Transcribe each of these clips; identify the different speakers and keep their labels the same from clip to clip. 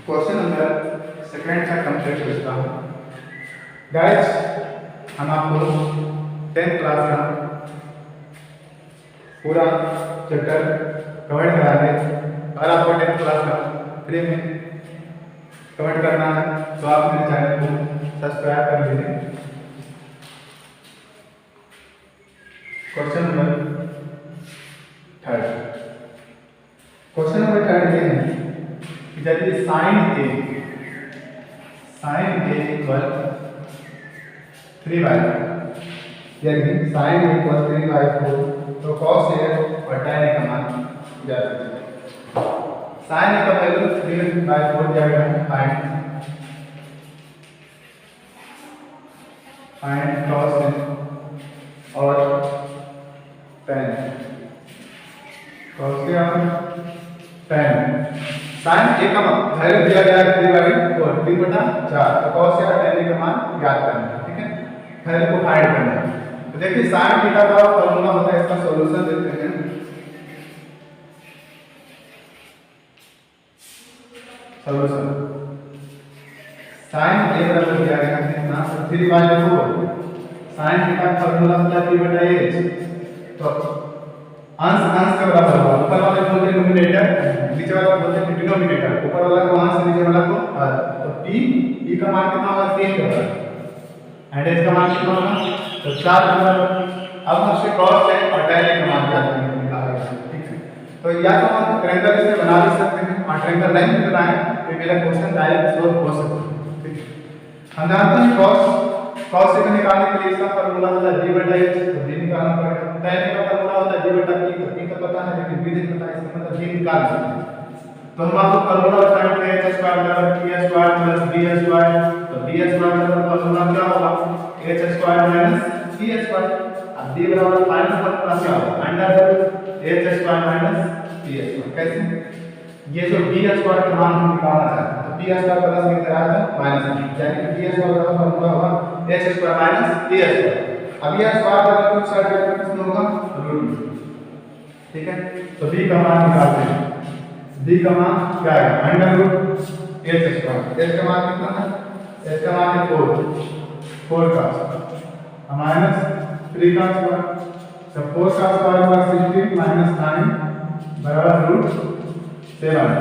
Speaker 1: Question number second का complete करता हूँ। गाइस, हम आपको 10th क्लास का पूरा चैप्टर कवर कराएंगे। अगर आपको 10th क्लास का फ्री में कवर करना है तो आप मेरे चैनल को सब्सक्राइब कर लीजिए। Question number third. Question number third ये है कि यदि साइन ए इक्वल 3/4, यदि साइन ए इक्वल 3/4 तो कॉस ए और tan ए का मान ज्ञात कीजिए। साइन ए का वैल्यू 3/4 दिया गया है। फाइंड कॉस ए और tan कॉस ए और tan। साइन ए का वैल्यू दिया गया है 3/4 3/4, तो कॉस ए और tan ए का मान ज्ञात करना है। ठीक है, वैल्यू को फाइंड करना है। तो देखिए साइन थीटा का फॉर्मूला होता है, इसका सॉल्यूशन देखते हैं। सॉल्यूशन साइन ए बराबर दिया गया है ना 3/4। साइन थीटा का फॉर्मूला होता है 3/8। तो अंश अंश के बराबर होगा। ऊपर वाले बोलते हैं न्यूमरेटर, नीचे वाला बोलते हैं डिनोमिनेटर। ऊपर वाला को अंश, नीचे वाला को हर। तो p का मान कितना होगा 3 के बराबर, एंड h का मान कितना होगा तो 4 के बराबर। अब हम उसके cos है और tan का मान ज्ञात करेंगे। ठीक है, तो या तो हम ट्रायंगल से बना भी सकते हैं और ट्रायंगल लाइन भी बनाएं तो मेरा क्वेश्चन डायरेक्ट सॉल्व हो सकता है। ठीक है, हम जानते हैं cos से निकालने के लिए इसका फार्मूला होता है d/h, तो d निकालना पड़ेगा। tan का फार्मूला होता है d/p, तो p का पता है लेकिन b नहीं पता, इसका मतलब d निकाल सकते हैं। तो हम आपको फार्मूला बताएंगे h² बराबर p² + b²। तो b² बराबर फार्मूला क्या होगा h² - p²। अब b बराबर फाइनल फार्मूला क्या होगा √h² - p²। कैसे? ये जो b² का मान हम निकालना चाहते हैं, तो b² प्लस में कितना आएगा माइनस, यानी कि b² का फार्मूला होगा h² - p²। अब यह स्क्वायर बराबर कुछ साइड में कितना होगा √। ठीक है, तो b का मान निकालते हैं। b का मान क्या है √h²। h का मान कितना है? h का मान है 4 का माइनस 3 का स्क्वायर। तो 4 का स्क्वायर होगा 16 माइनस 9 बराबर √7,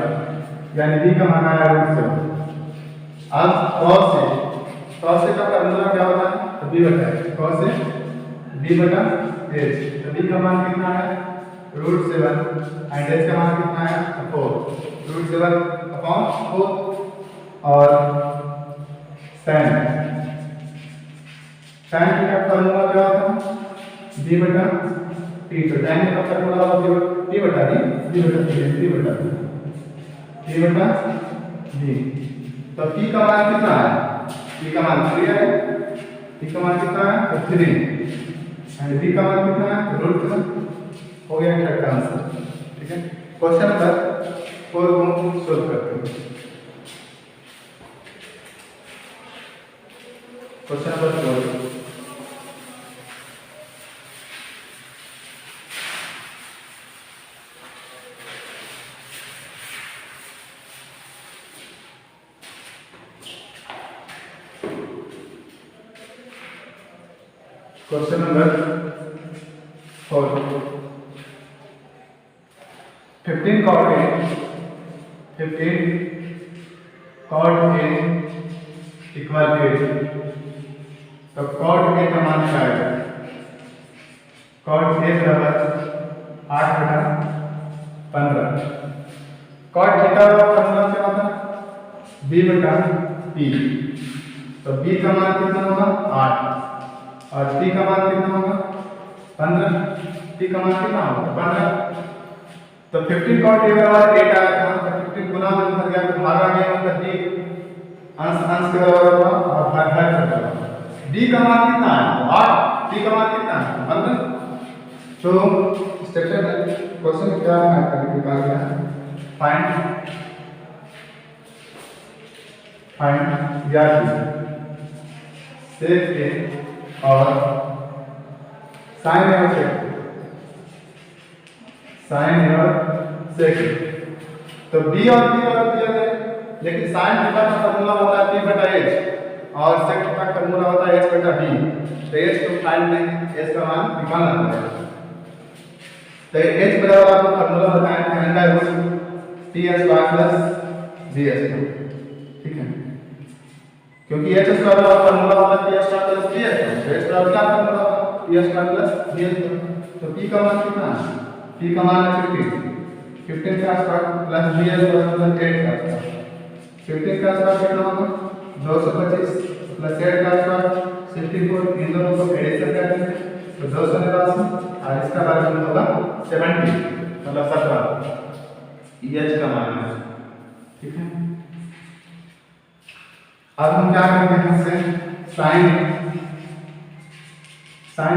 Speaker 1: यानी b का मान आया √7। अब cos से का फार्मूला क्या होता है तो b/h, cos से b/h। तो b का मान कितना है √7 एंड h का मान कितना है 4, √7/4। और tan का फार्मूला क्या होता है b/t। तो tan का फार्मूला होगा p/d। तो p का मान कितना है? p का मान 3 है। p का मान कितना है तो 3 एंड b का मान कितना है √7। हो गया करेक्ट आंसर। ठीक है, क्वेश्चन नंबर 4 को सोल्व करते हैं। Question number 4। Question number 4। 15 cot A equal 8। तो cot A का मान क्या है? cot A बराबर 8/15। cot थीटा का फार्मूला क्या होता है b/p। तो b का मान कितना होगा 8 और p का मान कितना होगा 15। p का मान कितना होगा 15। तो 15 cot A बराबर 8 आया था, तो 15 गुना में कर गया तो भागा गया, मतलब d अंश के बराबर होगा और भाग कर होगा। d का मान कितना है 8, p का मान कितना है 15। तो स्ट्रक्चर क्वेश्चन क्या है करके निकाल गया है फाइंड या सेक ए और साइन और सेक। तो b और p का दिया जाए लेकिन sin थीटा का फार्मूला होता है p बटा h और sec थीटा का फार्मूला होता है h बटा b। तो h को फाइंड में h का मान निकालना पड़ेगा। तो h बराबर आपको फार्मूला बताया है tan का root t square plus b square, ठीक है, क्योंकि h स्क्वायर का फार्मूला होता है t square plus b square. तो h स्क्वायर क्या फार्मूला होता है t square plus b square. तो p का मान कितना है? p का मान है 15 का square plus b square plus 8 का स्क्वायर। 15 का स्क्वायर कितना होगा? 225 प्लस 8 का स्क्वायर 64। इन दोनों को एडिशन करते हैं तो 289 और इसका वैल्यू होगा 70 मतलब 17 ये h का मान है, ठीक है। अब हम क्या करेंगे यहाँ से sin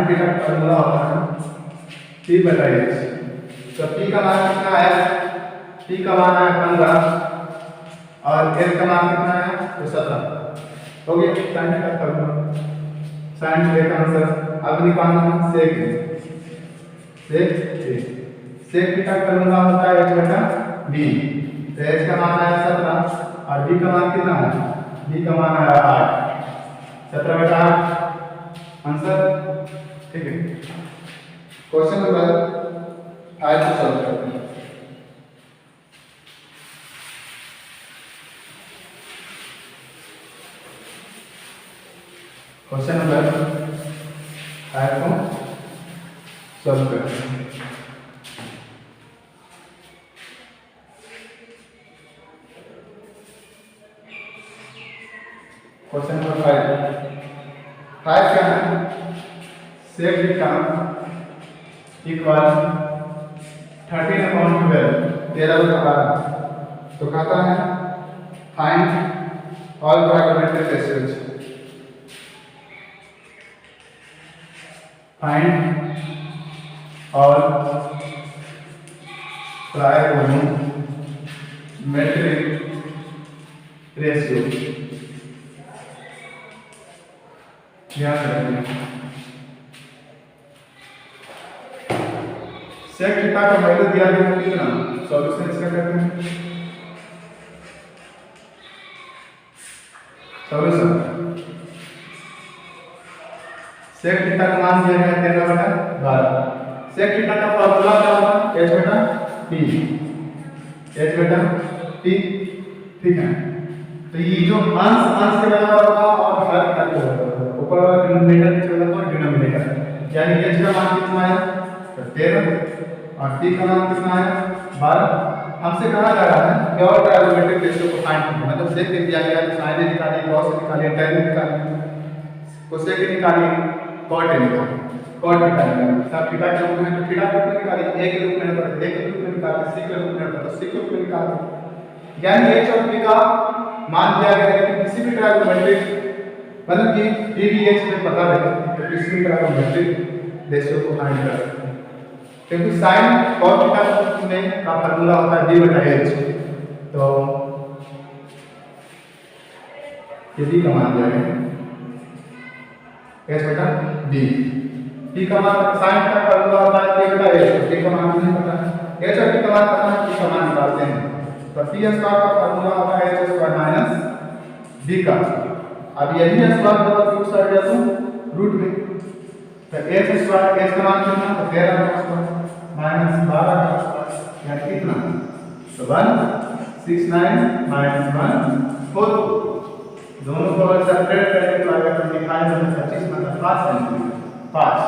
Speaker 1: थीटा का फार्मूला होता है p बटा h। तो p का मान कितना है? p का मान है 15 और h का मान कितना है? तो 17 हो गया sin थीटा का फार्मूला। sin थीटा का आंसर अब निकालना sec थीटा का फार्मूला होता है h बटा b। तो h का मान है 17 और b का मान कितना है? b का मान है 8, 17 बटा 8 आंसर, ठीक है। क्वेश्चन नंबर 5 को सॉल्व करते हैं। क्वेश्चन नंबर 5 को सॉल्व करते हैं। क्वेश्चन नंबर 5 क्या है? sec theta equal 13/12 13/12। तो कहता है find all trigonometric ratios. Find all trigonometric ratio. ध्यान रखना sec थीटा का वैल्यू दिया गया है कितना? सॉल्यूशन इसका करते हैं। सॉल्यूशन sec थीटा का मान दिया गया है 13/12। sec थीटा का फार्मूला क्या होगा? h बटा p, ठीक है। तो ये जो अंश के बराबर होगा और हर के बराबर होगा, ऊपर वाला डिनोमिनेटर नीचे वाला तो डिनोमिनेटर, यानी h का मान कितना है? तो 13 और t का मान कितना है? 12। हमसे कहा जा रहा है कि और ट्राइगोनोमेट्रिक रेशियो को फाइंड करना, मतलब सेक दिया गया है, साइन निकालिए, cos निकालिए, tan निकालिए, कोसेक निकालिए, cot निकालिए, cot निकालिए। सब थीटा के रूप में तो थीटा के रूप में निकालिए, a के रूप में तो a के रूप में निकालिए, c के रूप में तो c के रूप में निकालिए। यानी h और p का मान दिया गया है कि किसी भी ट्राइगोनोमेट्रिक मतलब कि p भी h में पता है तो किसी भी ट्राइगोनोमेट्रिक रेशियो को फाइंड कर सकते हैं, क्योंकि sin cos थीटा में का फार्मूला होता है b बटा h। तो ये b का मान दिया गया h बटा b। p का मान sin का फार्मूला होता है p बटा h, p का मान नहीं पता है, h और p का मान पता है, p का मान निकालते हैं। तो p स्क्वायर का फार्मूला होता है h स्क्वायर माइनस b का। अब यही स्क्वायर का रूट साइड है तो रूट में, तो h स्क्वायर h का मान कितना? तो 13 का स्क्वायर माइनस 12 का स्क्वायर यानी कितना? तो 169 माइनस 1 4। दोनों को अगर सेपरेट करके तो आएगा 25 में 25 मतलब 5 सेंटीमीटर। 5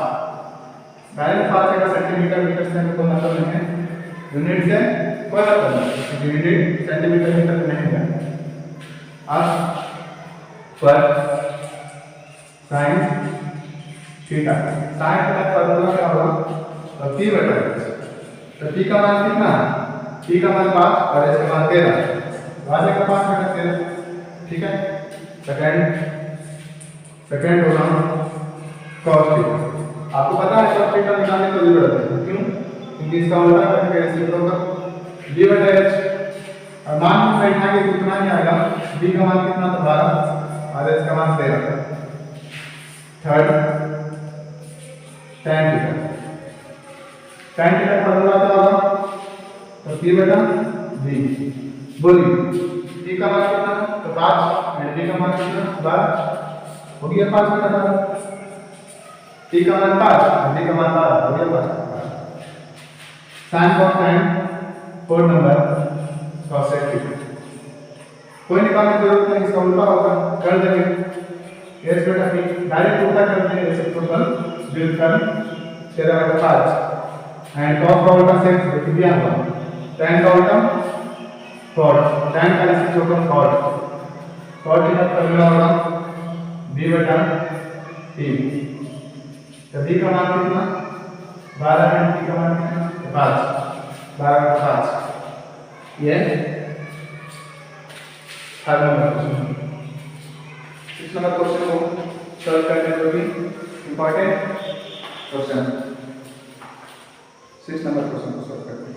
Speaker 1: डायरेक्ट 5 का सेंटीमीटर मीटर से कोई मतलब नहीं है, यूनिट से कोई मतलब नहीं, यूनिट सेंटीमीटर मीटर नहीं है। अब पर sin थीटा का फार्मूला क्या होगा? तो p बटा h। तो p का मान कितना है? p का मान 5 और h का मान 13, वाले का 5 बटा 13, ठीक है। सेकंड होगा cos थीटा। आपको पता है cos थीटा निकालने की जरूरत है, क्यों? क्योंकि इसका उल्टा करके रेसिप्रोकल b बटा h और मान बैठाएंगे तो उतना ही आएगा। b का मान कितना था? 12 और h का मान 13। थर्ड tan थीटा फार्मूला क्या होगा? तो p बटा b। बोलिए टी का मान कितना तो 5 एंड डी का मान कितना 12 हो गया 5 बटा 12 टी का मान 5 एंड डी का मान 12 हो गया 5 sine cos time 4 number cosec theta कोई निकालने की जरूरत नहीं इसका उल्टा होगा कर देंगे एस बटा पी डायरेक्ट उल्टा कर देंगे ऐसे टोटल व्युत्पन्न 13 बटा 5 एंड cos का उल्टा सेक देखिए दिया हुआ tan का उल्टा cot tan का इसी टोटल cot cot का फॉर्मूला होगा b बटा t तो b का मान कितना 12 एंड t का मान कितना 5 12 बटा 5 ये हर नंबर क्वेश्चन इस नंबर क्वेश्चन को सॉल्व करने के लिए इंपॉर्टेंट क्वेश्चन 6 नंबर क्वेश्चन को सॉल्व करते हैं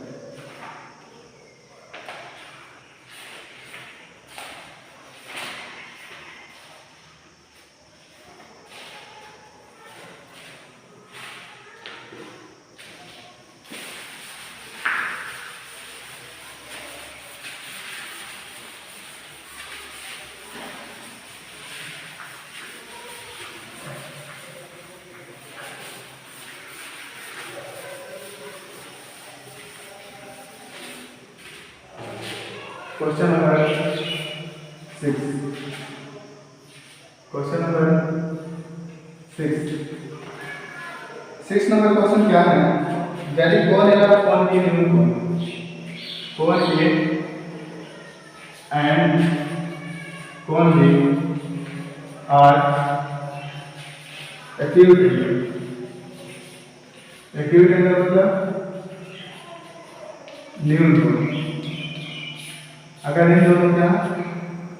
Speaker 1: question number 6 question number 6 number question क्या है यदि कौन है कौन बी निम्न कौन ए एंड कौन बी आर एक्यूट एंगल मतलब न्यून कोण अगर इन दोनों क्या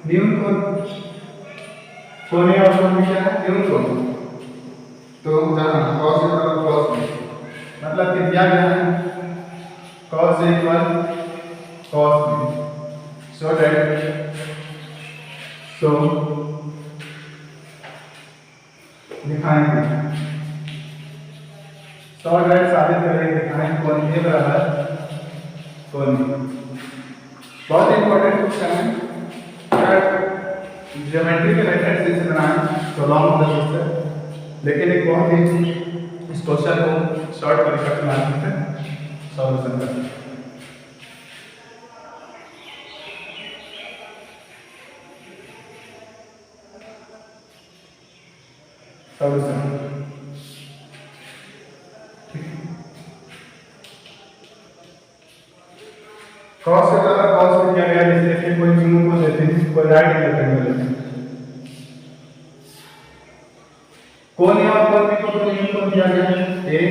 Speaker 1: न्यून कोण कोण और कोण क्या है न्यून कोण तो जाना cos इक्वल cos b मतलब कि दिया गया है cos equal cos b so दिखाएंगे साबित करेंगे दिखाएंगे कौन ए बराबर कौन बी बहुत इंपॉर्टेंट क्वेश्चन है अगर ज्योमेट्री के मेथड से बनाएं तो लॉन्ग प्रोसेस है लेकिन एक बहुत ही इस क्वेश्चन को शॉर्ट तरीके से बना सकते हैं सॉल्यूशन करते हैं सॉल्यूशन cos के बराबर cos को किया गया जैसे कि कोई बिंदु को लेते हैं कोई राइट एंगल लेते हैं कोण यहाँ कोण बी को तो न्यून कोण दिया गया है ए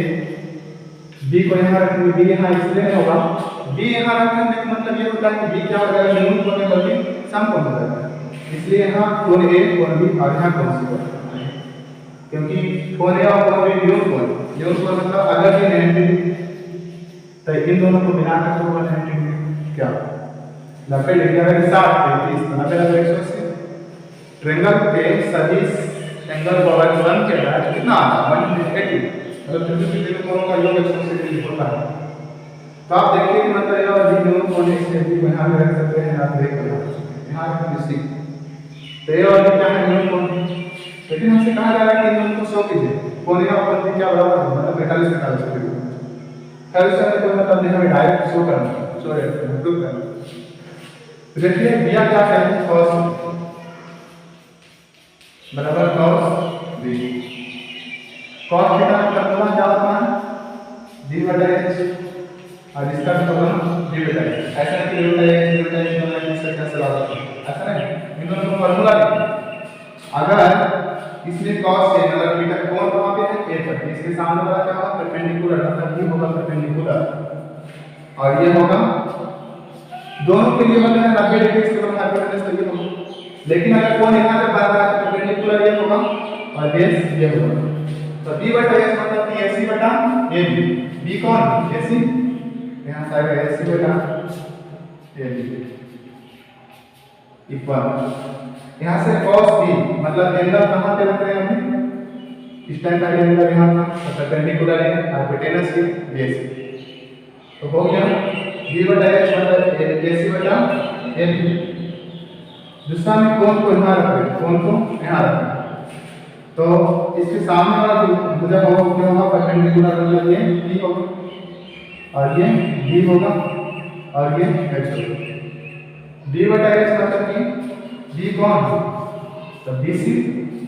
Speaker 1: बी को यहाँ रखेंगे बी यहाँ इसलिए नहीं होगा बी यहाँ रखने का मतलब ये होता है कि बी क्या हो जाएगा न्यून कोण है बल्कि समकोण हो जाएगा इसलिए यहाँ कोण ए कोण बी और यहाँ कोण सी होगा क्योंकि कोण ए और कोण बी न्यून कोण मतलब अगर ये 90 तो इन दोनों को मिलाकर तो 190 क्या 90 डिग्री अगर 60 35 90 अगर 180 ट्रायंगल के सदिश एंगल को अगर 1 के बाद कितना आता है 180 मतलब 30 डिग्री कोणों का योग 180 डिग्री होता है तो आप देखिए कि मतलब ये वाली दोनों कोण इस स्थिति में यहां रख सकते हैं आप देख सकते हैं यहां रखने तो ये वाली क्या है न्यून कोण लेकिन हमसे कहा जा रहा है कि न्यून को शो कीजिए कोण या कोण क्या बराबर है मतलब 45 डिग्री खैर इसका कोई मतलब नहीं हमें डायरेक्ट शो करना सॉरी प्रूव करना देखिए दिया क्या है cos बराबर cos b cos थीटा का फॉर्मूला क्या होता है d बटा h और इसका भी फॉर्मूला d बटा h ऐसा नहीं कि d बटा h मतलब इसका कैसे आता है ऐसा नहीं इन दोनों का फॉर्मूला अगर इसमें cos है मतलब थीटा कोण कहां पे है a पर इसके सामने वाला क्या होगा परपेंडिकुलर मतलब ये होगा परपेंडिकुलर और ये होगा दोनों के लिए मतलब 90 डिग्री के बराबर हाइपोटेनस तो ये होगा लेकिन अगर कोण यहां पे बराबर है तो परपेंडिकुलर ये होगा और बेस ये होगा तो b बटा s मतलब कि ac बटा ab b कौन ac यहां से आएगा ac बटा ab इक्वल यहां से cos b मतलब एंगल कहां पे रख रहे हैं हम स्टैंडर्ड एंगल यहां था परपेंडिकुलर है हाइपोटेनस की बेस तो हो गया b बटा h मतलब ac बटा ab दूसरा में कोण को यहाँ रखें, कोण को यहाँ रखें, तो इसके सामने वाला जो भुजा होगा वो क्या होगा, परपेंडिकुलर मतलब ये P होगा और ये B होगा और ये H होगा। B बटा H मतलब कि B कौन है, तो BC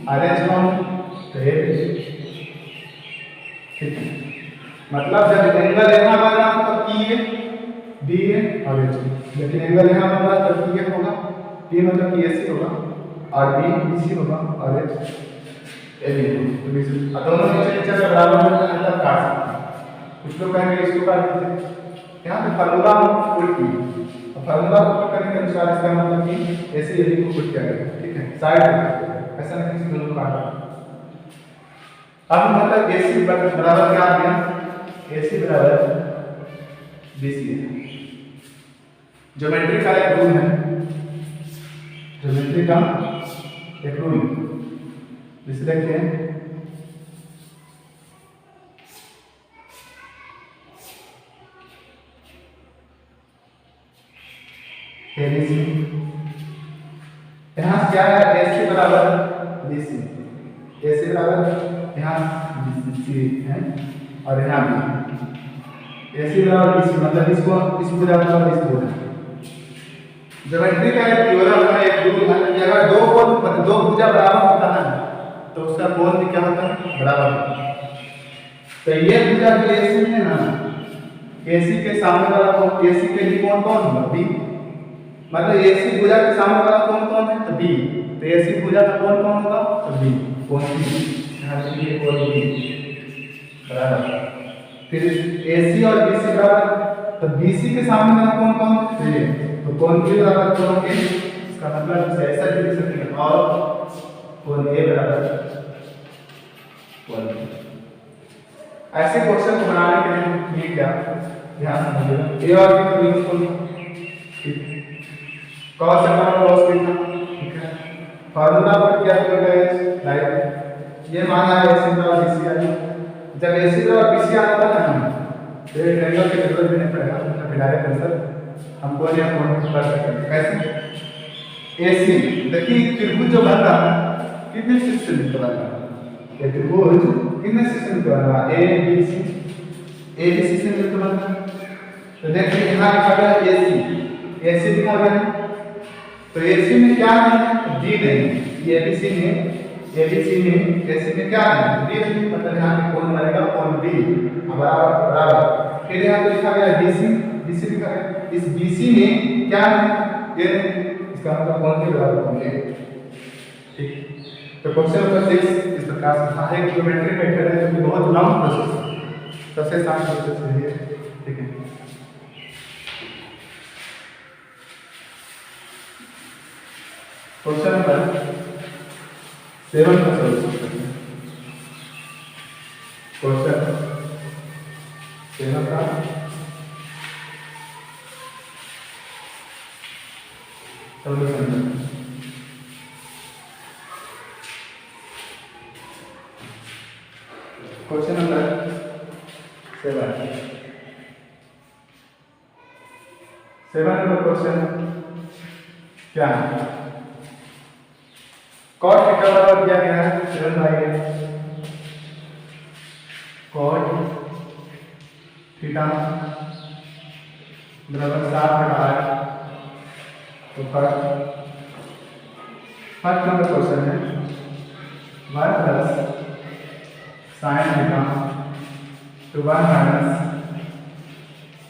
Speaker 1: और H कौन है, तो AB। ठीक है, मतलब जब एंगल यहाँ बना तो P है, B है और H है, लेकिन एंगल यहाँ बना तो P होगा, P मतलब PSC होगा और B BC होगा और H AB होगा। तो दोनों नीचे नीचे से बराबर मतलब काट सकते हैं। कुछ लोग कहेंगे इसको काट दीजिए, यहाँ पे फार्मूला उल्टी, और फार्मूला को पुट करने के अनुसार इसका मतलब कि ऐसे AB को पुट किया गया, ठीक है, साइड ऐसा नहीं कि दोनों काट। अब मतलब AC बराबर क्या आ गया, AC बराबर BC है। ज्योमेट्री का एक रूल है, ज्योमेट्री का एक रूल जिसे देखते हैं ABC। यहाँ क्या है, AC बराबर BC, AC बराबर यहाँ BC है और यहाँ भी AC बराबर BC, मतलब इसको इस भुजा बराबर इस भुजा। ज्योमेट्री का एक थ्योरम है, एक रूल है कि अगर दो भुजा बराबर होता है तो उसका कोण भी क्या होता है, बराबर होता है। तो ये भुजा जो AC है ना, AC के सामने वाला कोण, AC के लिए कोण कौन होगा, B, मतलब AC भुजा के सामने वाला कोण कौन है, तो B, तो AC भुजा का कोण कौन होगा, तो B, कोण B, यहाँ से ये कोण B बराबर। फिर AC और BC बराबर, तो BC के सामने वाला कोण कौन है, तो ये, तो कोण B बराबर कोण A, इसका मतलब ऐसा भी लिख सकते हैं, और कोण A बराबर कोण B। ऐसे क्वेश्चन को बनाने के लिए क्या ध्यान रखिएगा, A और B को यूज करना, ठीक है, cos और cos लिखना, ठीक है, फार्मूला पर क्या करेंगे, लाइक ये माना है AC बराबर BC है, जब AC बराबर BC आता है ना तो ये ट्रायंगल की जरूरत भी नहीं पड़ेगा, मतलब डायरेक्ट आंसर हमको यहाँ पॉइंट कर सकते हैं। कैसे, AC देखिए त्रिभुज जो बन रहा है कितने शीर्ष से निकल रहा है, ये त्रिभुज कितने शीर्ष से निकल रहा है, ABC से निकल रहा है। तो देखिए यहाँ लिखा गया AC लिखा गया है, तो AC में क्या है, D नहीं, ये ABC में AC में क्या है, D नहीं, मतलब यहाँ पे कोण बनेगा कोण B बराबर। फिर यहाँ पे लिखा गया BC लिखा है, इस BC में क्या है, ये इसका मतलब कोण के बराबर कोण A, ठीक। तो क्वेश्चन नंबर 6 इस प्रकार से था, एक ज्योमेट्री मेथड है जो कि बहुत लंबा प्रोसेस है, सबसे आसान प्रोसेस है, ठीक है। क्वेश्चन नंबर 7 का सॉल्यूशन करते हैं। क्वेश्चन 7 का solution. Question number 7 number question क्या है, cot थीटा बराबर दिया गया है 7/8, cot थीटा बराबर 7/8, तो फर्स्ट नंबर क्वेश्चन है 1 plus sin theta to 1 minus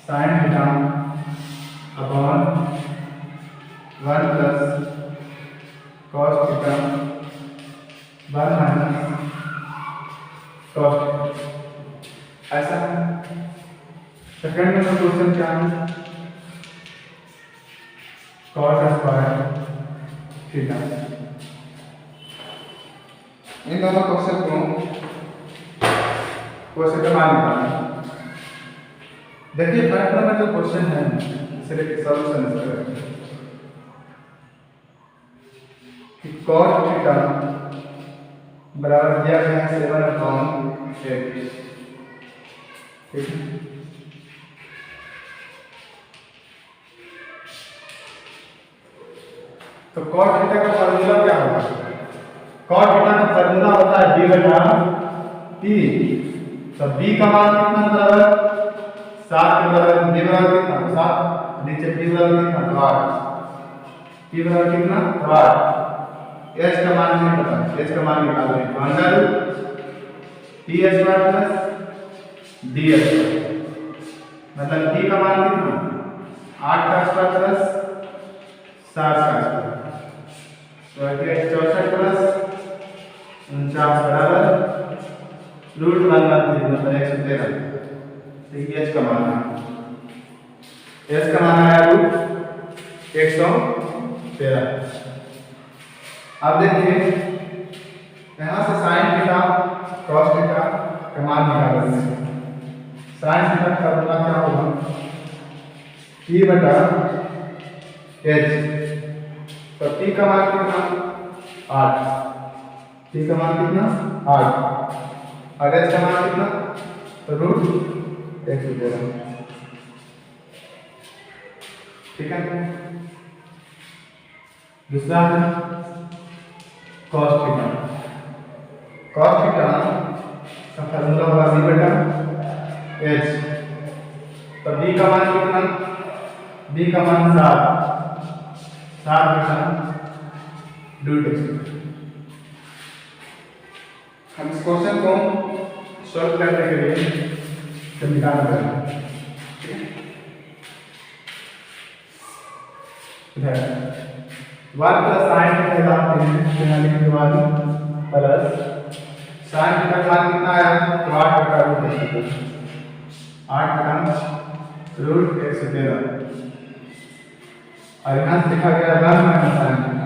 Speaker 1: sin theta upon 1 plus cos theta 1 minus cos theta, ऐसा है। सेकंड नंबर क्वेश्चन क्या है, cos स्क्वायर थीटा। इन दोनों क्वेश्चन को क्वेश्चन का मान निकालना। देखिए फर्स्ट नंबर जो क्वेश्चन है इसे लेके सॉल्यूशन करेंगे कि cos थीटा बराबर दिया गया है 7/8, ठीक है। तो cot थीटा का फार्मूला क्या होगा? cot थीटा का फार्मूला होता है b बटा p। तो b का मान कितना बराबर 7 के बराबर, b बराबर कितना 7, नीचे p बराबर कितना 8, p बराबर कितना 8। h का मान नहीं पता, h का मान निकाल दें तो under t square plus d square, मतलब p का मान कितना 8 का स्क्वायर प्लस 7 का स्क्वायर, तो 64 प्लस 49 बराबर रूट 1/3 मतलब 113। ठीक है, h का मान है, h का मान आया रूट 113। अब देखिए यहाँ से साइन थीटा कॉस थीटा का मान निकालना है। साइन थीटा का फार्मूला क्या होगा? p बटा h। तो p का मान कितना 8, p का मान कितना 8 और h का मान कितना तो रूट 113। ठीक है, दूसरा है cos थीटा। cos थीटा का फार्मूला होगा b बटा h। तो b का मान कितना, b का मान 7 बटा रूट 113। हम इस क्वेश्चन को सॉल्व करने के लिए निकाल करेंगे। इधर 1 प्लस साइन थीटा लगाते हैं, यहाँ लिखने के बाद प्लस साइन थीटा का मान कितना आया तो 8 बटा रूट 113, 8 बटा रूट 113। और यहाँ से लिखा गया 1 माइनस साइन थीटा,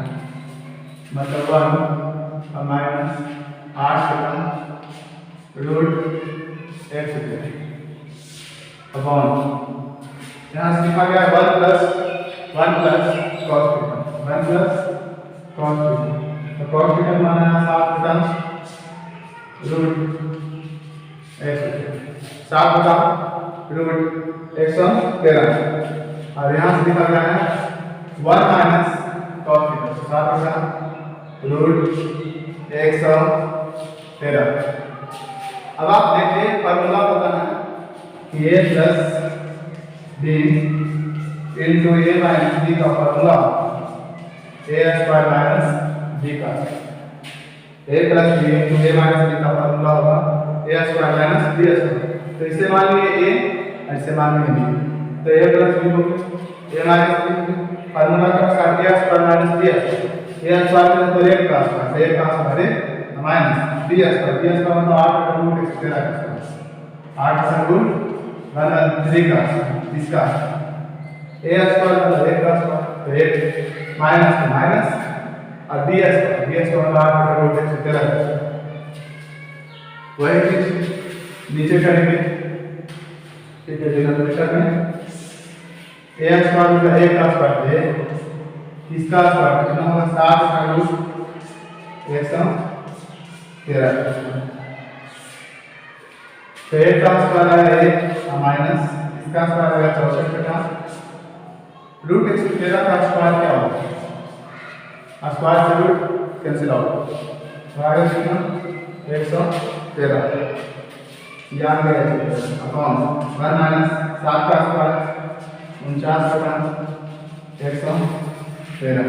Speaker 1: मतलब 1 और माइनस 8 बटा रूट 113 अपॉन यहाँ से लिखा गया 1 plus cos theta, 1 plus cos theta. तो cos थीटा का मान आया 7 बटा रूट 113, 7 बटा रूट 113। और यहाँ से लिखा गया है 1 माइनस cos थीटा, 7 बटा रूट 113। अब आप देखिए फार्मूला पता है कि a plus b into A minus B का formula A square minus B का, A plus B into A minus B का फार्मूला होगा A square minus B square. तो इसे मान लीजिए ए और इसे मान लीजिए बी, तो ए प्लस बी हो गया, ए माइनस बी फार्मूला का square A square minus B square, A square में तो एक का स्क्वायर, एक का square minus B square, B square मतलब 8 का रूट 113 का स्क्वायर, 8 का रूट 1/3 का स्क्वायर, इसका ए स्क्वायर मतलब 1 का स्क्वायर, तो 1 माइनस तो माइनस और बी स्क्वायर मतलब 8 का रूट 113। वही चीज नीचे करेंगे। ठीक है, डिनोमिनेटर में ए स्क्वायर मतलब 1 का स्क्वायर है, इसका स्क्वायर कितना होगा 7 का रूट 113। तो 1 का स्क्वायर आएगा 1 माइनस इसका स्क्वायर आएगा 64 बटा रूट 113 का स्क्वायर क्या होगा, स्क्वायर से रूट कैंसिल आउट, तो आएगा कितना 113 याद करें अपॉन 1 माइनस 7 का स्क्वायर 49 बटा 113।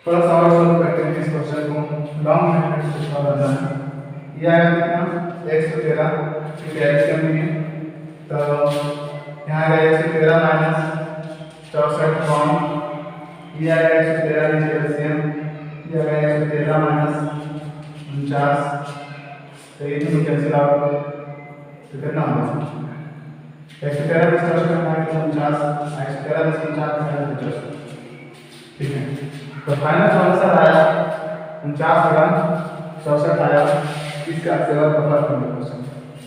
Speaker 1: थोड़ा सा और सॉल्व करते हैं इस क्वेश्चन को, लॉन्ग मेथड से सॉल्व करना है। ये आया कितना 113, क्योंकि एलसीएम में है तो यहाँ आएगा 113 माइनस 64 अपॉन ये आएगा 113 नीचे एलसीएम, ये आएगा 113 माइनस 49, तो ये दोनों कैंसिल आउट तो कितना होगा 113 में 64 माइनस 49, 113 में 49 माइनस 50। ठीक है, तो फाइनल आंसर आया 49 बटा 64 आया इसका सेवा का क्वेश्चन।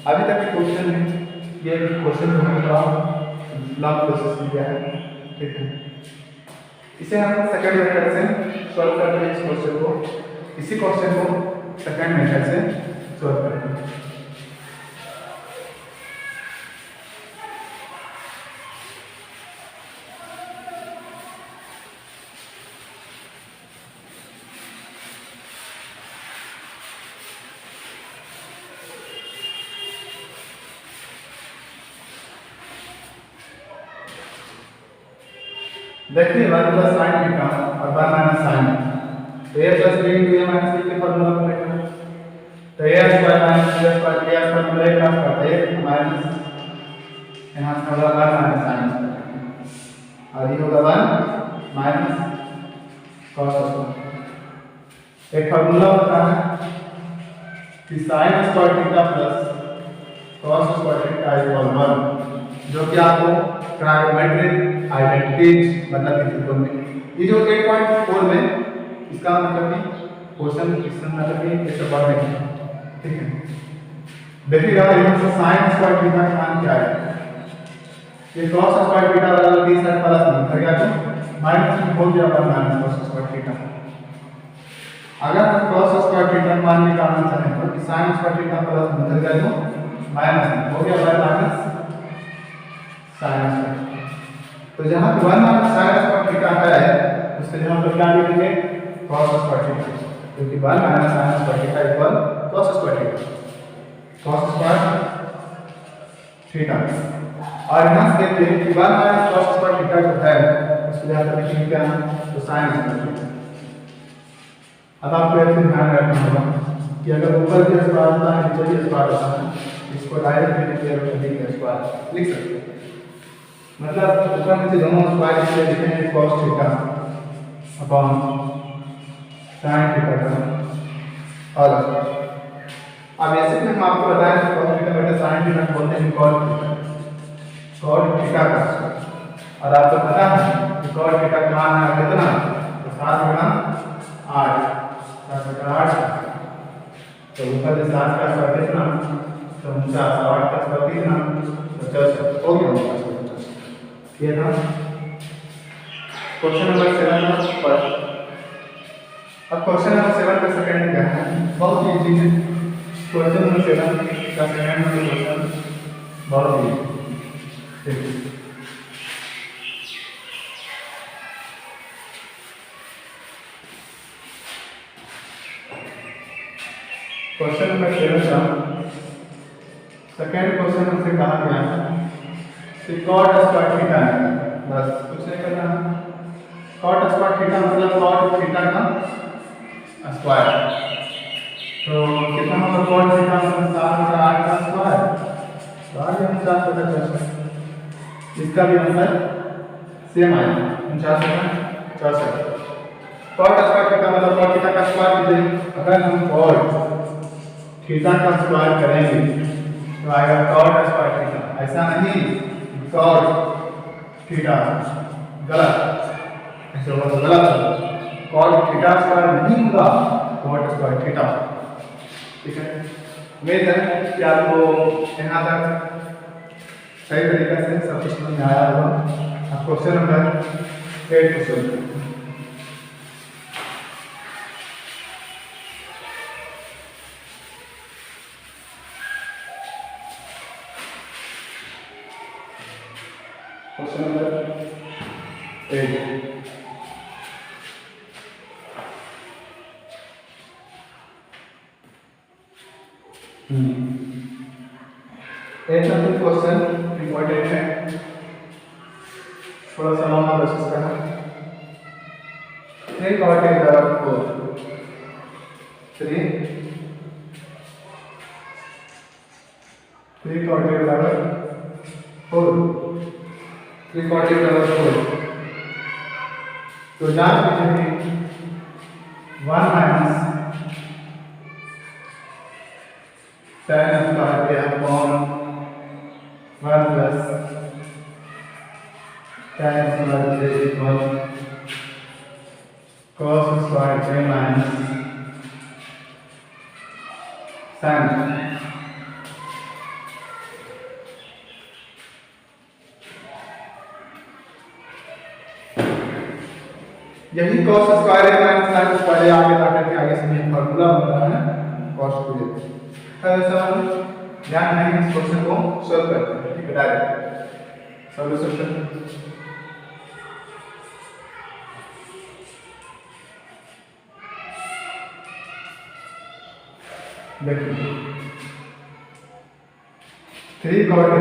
Speaker 1: अभी तक के क्वेश्चन में ये क्वेश्चन थोड़ा लॉन्ग प्रोसेस किया है। ठीक है, इसे हम सेकंड मेथड से सॉल्व करते हैं इस क्वेश्चन को, इसी क्वेश्चन को सेकंड मेथड से सॉल्व करते हैं। देखिए 1 प्लस साइन थीटा और 1 माइनस साइन, तो a plus b into a minus b के फॉर्मूला को लेकर, तो a square minus b square a square मतलब a का स्क्वायर a माइनस यहाँ से होगा 1 माइनस साइन और ये होगा 1 माइनस cos स्क्वायर। एक फॉर्मूला होता है कि sine square theta plus cos square theta equal 1, जो कि आपको ट्रायगोनोमेट्रिक आइडेंटिटीज मतलब कि त्रिकोण में ये जो 8.4 में इसका मतलब कि क्वेश्चन मतलब कि ऐसे पढ़ने की, ठीक है। देखिएगा यहाँ से sin स्क्वायर थीटा का मान क्या है, ये cos स्क्वायर थीटा बराबर 30 है प्लस में कर गया तो माइनस में हो गया पर माइनस cos स्क्वायर थीटा। अगर हम cos स्क्वायर थीटा मान निकालना चाहें तो sin स्क्वायर थीटा प्लस में कर गया तो माइनस में हो गया पर माइनस sin स्क्वायर। तो जहां 1 माइनस sin स्क्वायर थीटा है उसके जगह पर क्या लिखेंगे cos स्क्वायर थीटा, क्योंकि 1 minus sin square theta equal cos square theta, cos square theta. और यहां से देखिए कि 1 माइनस cos स्क्वायर थीटा जो है उसके जगह पर लिखेंगे क्या तो sin स्क्वायर थीटा। अब आपको एक चीज ध्यान रखना होगा कि अगर ऊपर भी स्क्वायर होता है नीचे भी स्क्वायर होता है, इसको डायरेक्ट लिख के स्क्वायर लिख सकते हैं, मतलब ऊपर नीचे दोनों स्क्वायर इसलिए लिखेंगे cos theta upon sin theta का और अब ऐसे में हम आपको बताएं कि cos थीटा बटे sin थीटा बोलते हैं cos थीटा का, और आपको पता है कि cos थीटा का मान है कितना तो 7 गुना 8 7 बटा 8, तो ऊपर से 7 का स्क्वायर कितना तो 49 और 8 का स्क्वायर कितना तो 64 हो गया। ये था क्वेश्चन नंबर 7 पर। अब क्वेश्चन नंबर 7 का सेकंड क्या है, बहुत इजी है। क्वेश्चन नंबर 7 का सेकंड क्वेश्चन बहुत इजी है। क्वेश्चन नंबर 7 का सेकंड क्वेश्चन हमसे कहा गया है कि cot स्क्वायर थीटा है, बस कुछ नहीं करना है। cot स्क्वायर थीटा मतलब cot थीटा का स्क्वायर, तो कितना होगा cot थीटा मतलब 7 बटा 8 का स्क्वायर, तो आ गया 49 बटा 64। इसका भी आंसर सेम आएगा 49 बटा 64। cot स्क्वायर थीटा मतलब cot थीटा का स्क्वायर कीजिए, अगर हम cot थीटा का स्क्वायर करेंगे तो आएगा cot स्क्वायर थीटा, ऐसा नहीं cot थीटा, गलत ऐसे होगा तो गलत, cot थीटा स्क्वायर नहीं होगा cot स्क्वायर थीटा, ठीक है। उम्मीद है कि आपको यहाँ तक सही तरीके से सब कुछ समझ में आया होगा। अब क्वेश्चन नंबर 8 क्वेश्चन नंबर 8 एक नंबर क्वेश्चन इंपॉर्टेंट है, थोड़ा सा लंबा प्रोसेस करना। 3 cot a बराबर 4, 3 cot a बराबर 4, 3 cot a बराबर 4, तो जान लीजिए कि 1 minus tan square a upon 1 plus tan square a equal cos square a minus sin। यही cos square a minus sin square a आगे जाकर के आगे से फॉर्मूला बनता है cos 2a। ऐसा ध्यान नहीं इस क्वेश्चन को सॉल्व करते हैं, ठीक है। डायरेक्ट सॉल्यूशन देखिए 3 cot a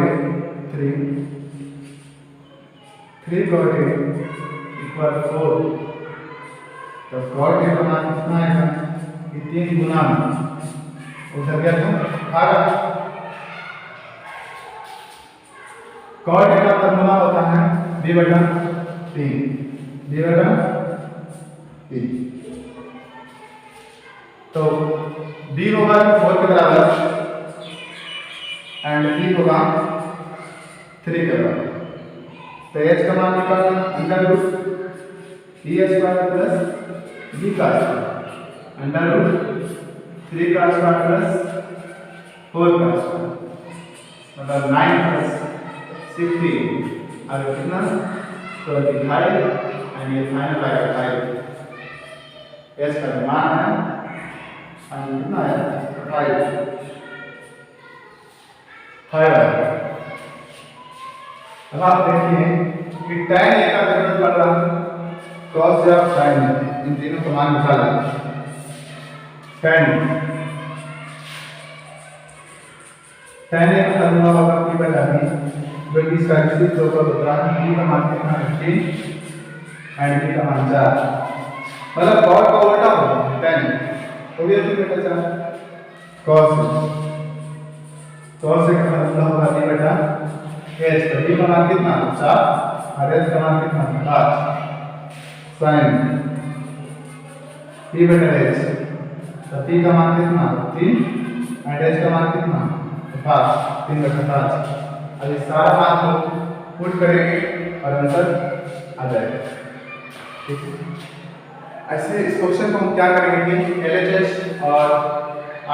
Speaker 1: इक्वल 4। तो कॉट ए का मान कितना आएगा कि 3 गुना उधर गया तो आगा। कॉट ए का फॉर्मूला होता है b/3 b/3। तो b होगा 4 के बराबर एंड b होगा 3 के बराबर। तो h का मान निकालना under root e square plus b का स्क्वायर अंडर रूट 3 का स्क्वायर प्लस 4 का स्क्वायर मतलब 9 प्लस 16 और कितना 25 एंड ये फाइनल आएगा 5। h का मान है और कितना है 5। अब आप देखिए कि tan a का जरूरत पड़ रहा है cos या sin इन तीनों का मान निकाला। tan a का फॉर्मूला होगा p/b जो कि इसका विस्तृत रूप होता है p का मान कितना 15 एंड b का मान 4 मतलब cos का उल्टा होगा tan तो भी ऐसे बेटा 4 cos का फॉर्मूला होगा p/h तो b का मान कितना 4 और h का मान कितना 5 sin p/h तो p का मान कितना 3 और h का मान कितना 5 3/5। अब इस सारा मान को पुट करेंगे और आंसर आ जाएगा। ठीक है ऐसे इस क्वेश्चन को हम क्या करेंगे कि LHS और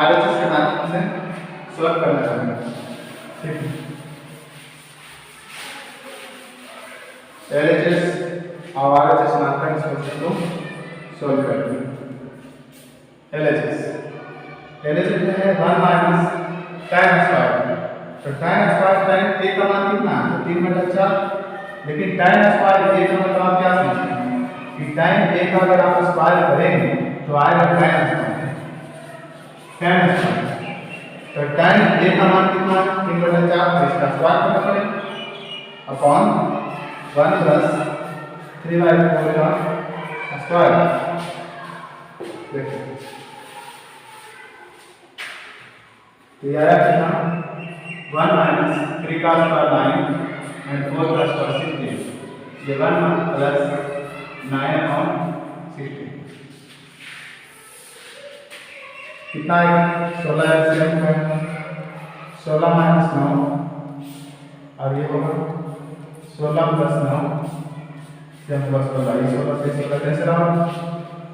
Speaker 1: RHS के माध्यम से सॉल्व करना चाहेंगे। ठीक है LHS और RHS मानकर इस क्वेश्चन को सॉल्व करते हैं। LHS जो है 1 माइनस tan स्क्वायर तो tan स्क्वायर tan a का मान कितना है 3/4 लेकिन tan स्क्वायर a का मतलब आप क्या समझते हैं कि tan a का अगर आप स्क्वायर करेंगे तो आएगा tan स्क्वायर तो tan a का मान कितना है 3/4 तो इसका स्क्वायर करना पड़ेगा अपॉन 1 प्लस 3/4 का स्क्वायर। देखिए तो ये आया कितना 1 माइनस 3 का स्क्वायर 9 एंड 4 का स्क्वायर 16 ये 1 प्लस 9/16 कितना आएगा 16 एलसीएम है 16 माइनस 9 और ये होगा 16 प्लस 9 से प्लस 16 ये 16 से 16 कैसे रहा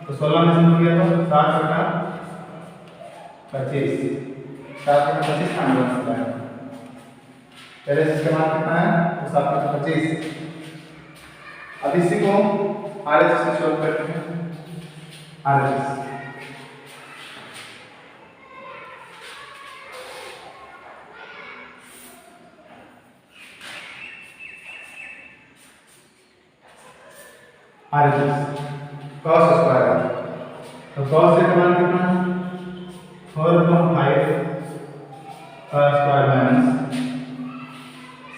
Speaker 1: तो 16 में से हो गया तो 7/25 7/25 का आंसर आता है। पहले इसका मान कितना है तो 7/25। अब इसी को RHS से सॉल्व करते हैं। RHS cos स्क्वायर तो cos का मान कितना 4/5 का स्क्वायर माइनस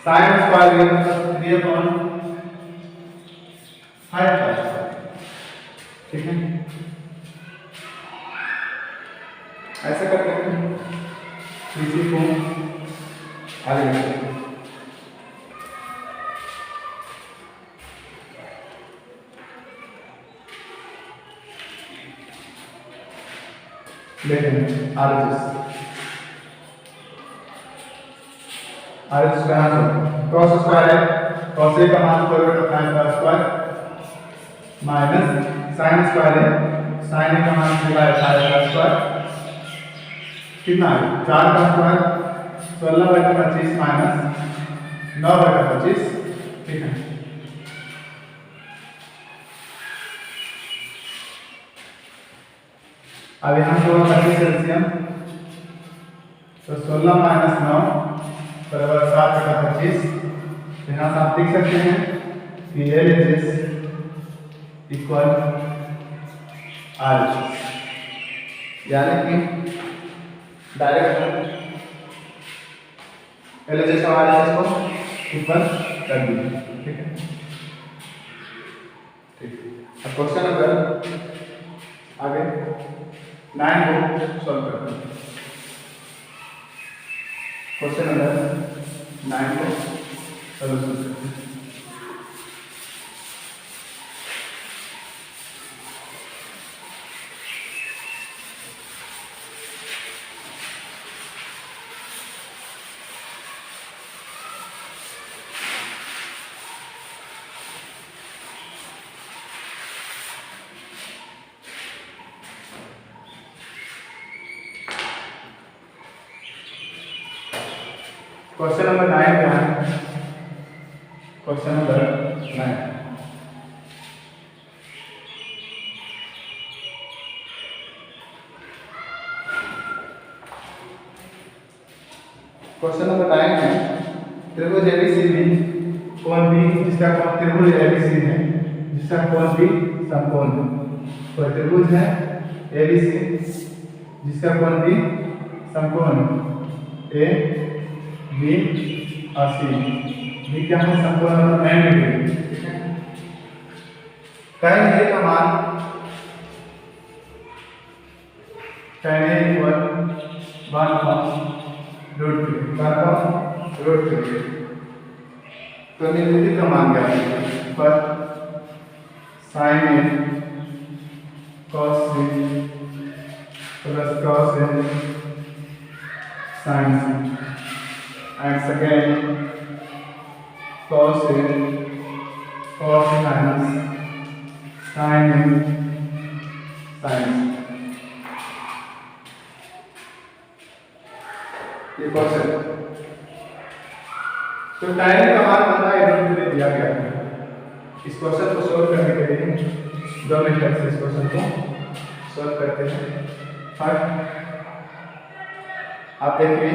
Speaker 1: sin स्क्वायर ये 3/5 का स्क्वायर। ठीक है ऐसे करते हैं इसी को आगे बढ़ते हैं। लेकिन RHS का cos स्क्वायर है cos a का मान 4/5 का स्क्वायर माइनस sin स्क्वायर है sin a का मान 3/5 का स्क्वायर कितना है 4 का स्क्वायर 16/25 माइनस 9/25। ठीक है अब यहाँ से होगा 25 एलसीएम तो 16 माइनस 9 बराबर 7/25। यहाँ से आप देख सकते हैं कि LHS इक्वल RHS यानी कि डायरेक्ट LHS और RHS को इक्वल कर दीजिए। ठीक है क्वेश्चन नंबर आगे 9 को सॉल्व करते हैं। क्वेश्चन नंबर 9 को सॉल्यूशन करते हैं। क्वेश्चन नंबर 9 क्या है? क्वेश्चन नंबर 9 क्वेश्चन नंबर 9 में त्रिभुज एबीसीडी कोण बी जिसका कोण त्रिभुज एबीसी है जिसका कोण बी समकोण है। तो त्रिभुज है एबीसी जिसका कोण बी समकोण ए बी और सी। बी क्या है? समकोण मतलब 90 डिग्री। ठीक है, tan A का मान tan A इक्वल 1/√3 तो निम्नलिखित का मान क्या है? पर sin A cos C plus cos A sin C and second cos A cos minus sin A sin ये क्वेश्चन। तो टाइम का मान पता है इन्होंने दिया गया है। इस क्वेश्चन को सॉल्व करने के लिए 2 मिनट से इस क्वेश्चन को सॉल्व करते हैं। फर्स्ट आप देखिए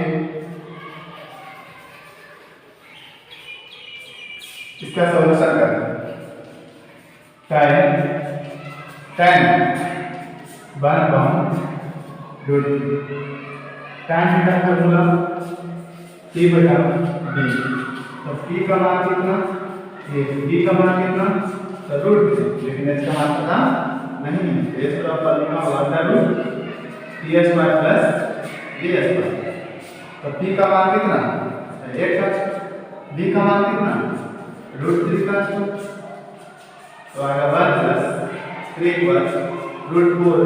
Speaker 1: इसका सॉल्यूशन करना टाइम 1/√3 tan थीटा का फॉर्मूला P/D। तो P का मान कितना? ये D का मान कितना? तो √3। लेकिन h का मान पता नहीं है। s पर आपका लिखा हुआ √T² + D²। तो P का मान कितना? 1 है। D का मान कितना? √3²। तो आएगा 1 + 3 = √4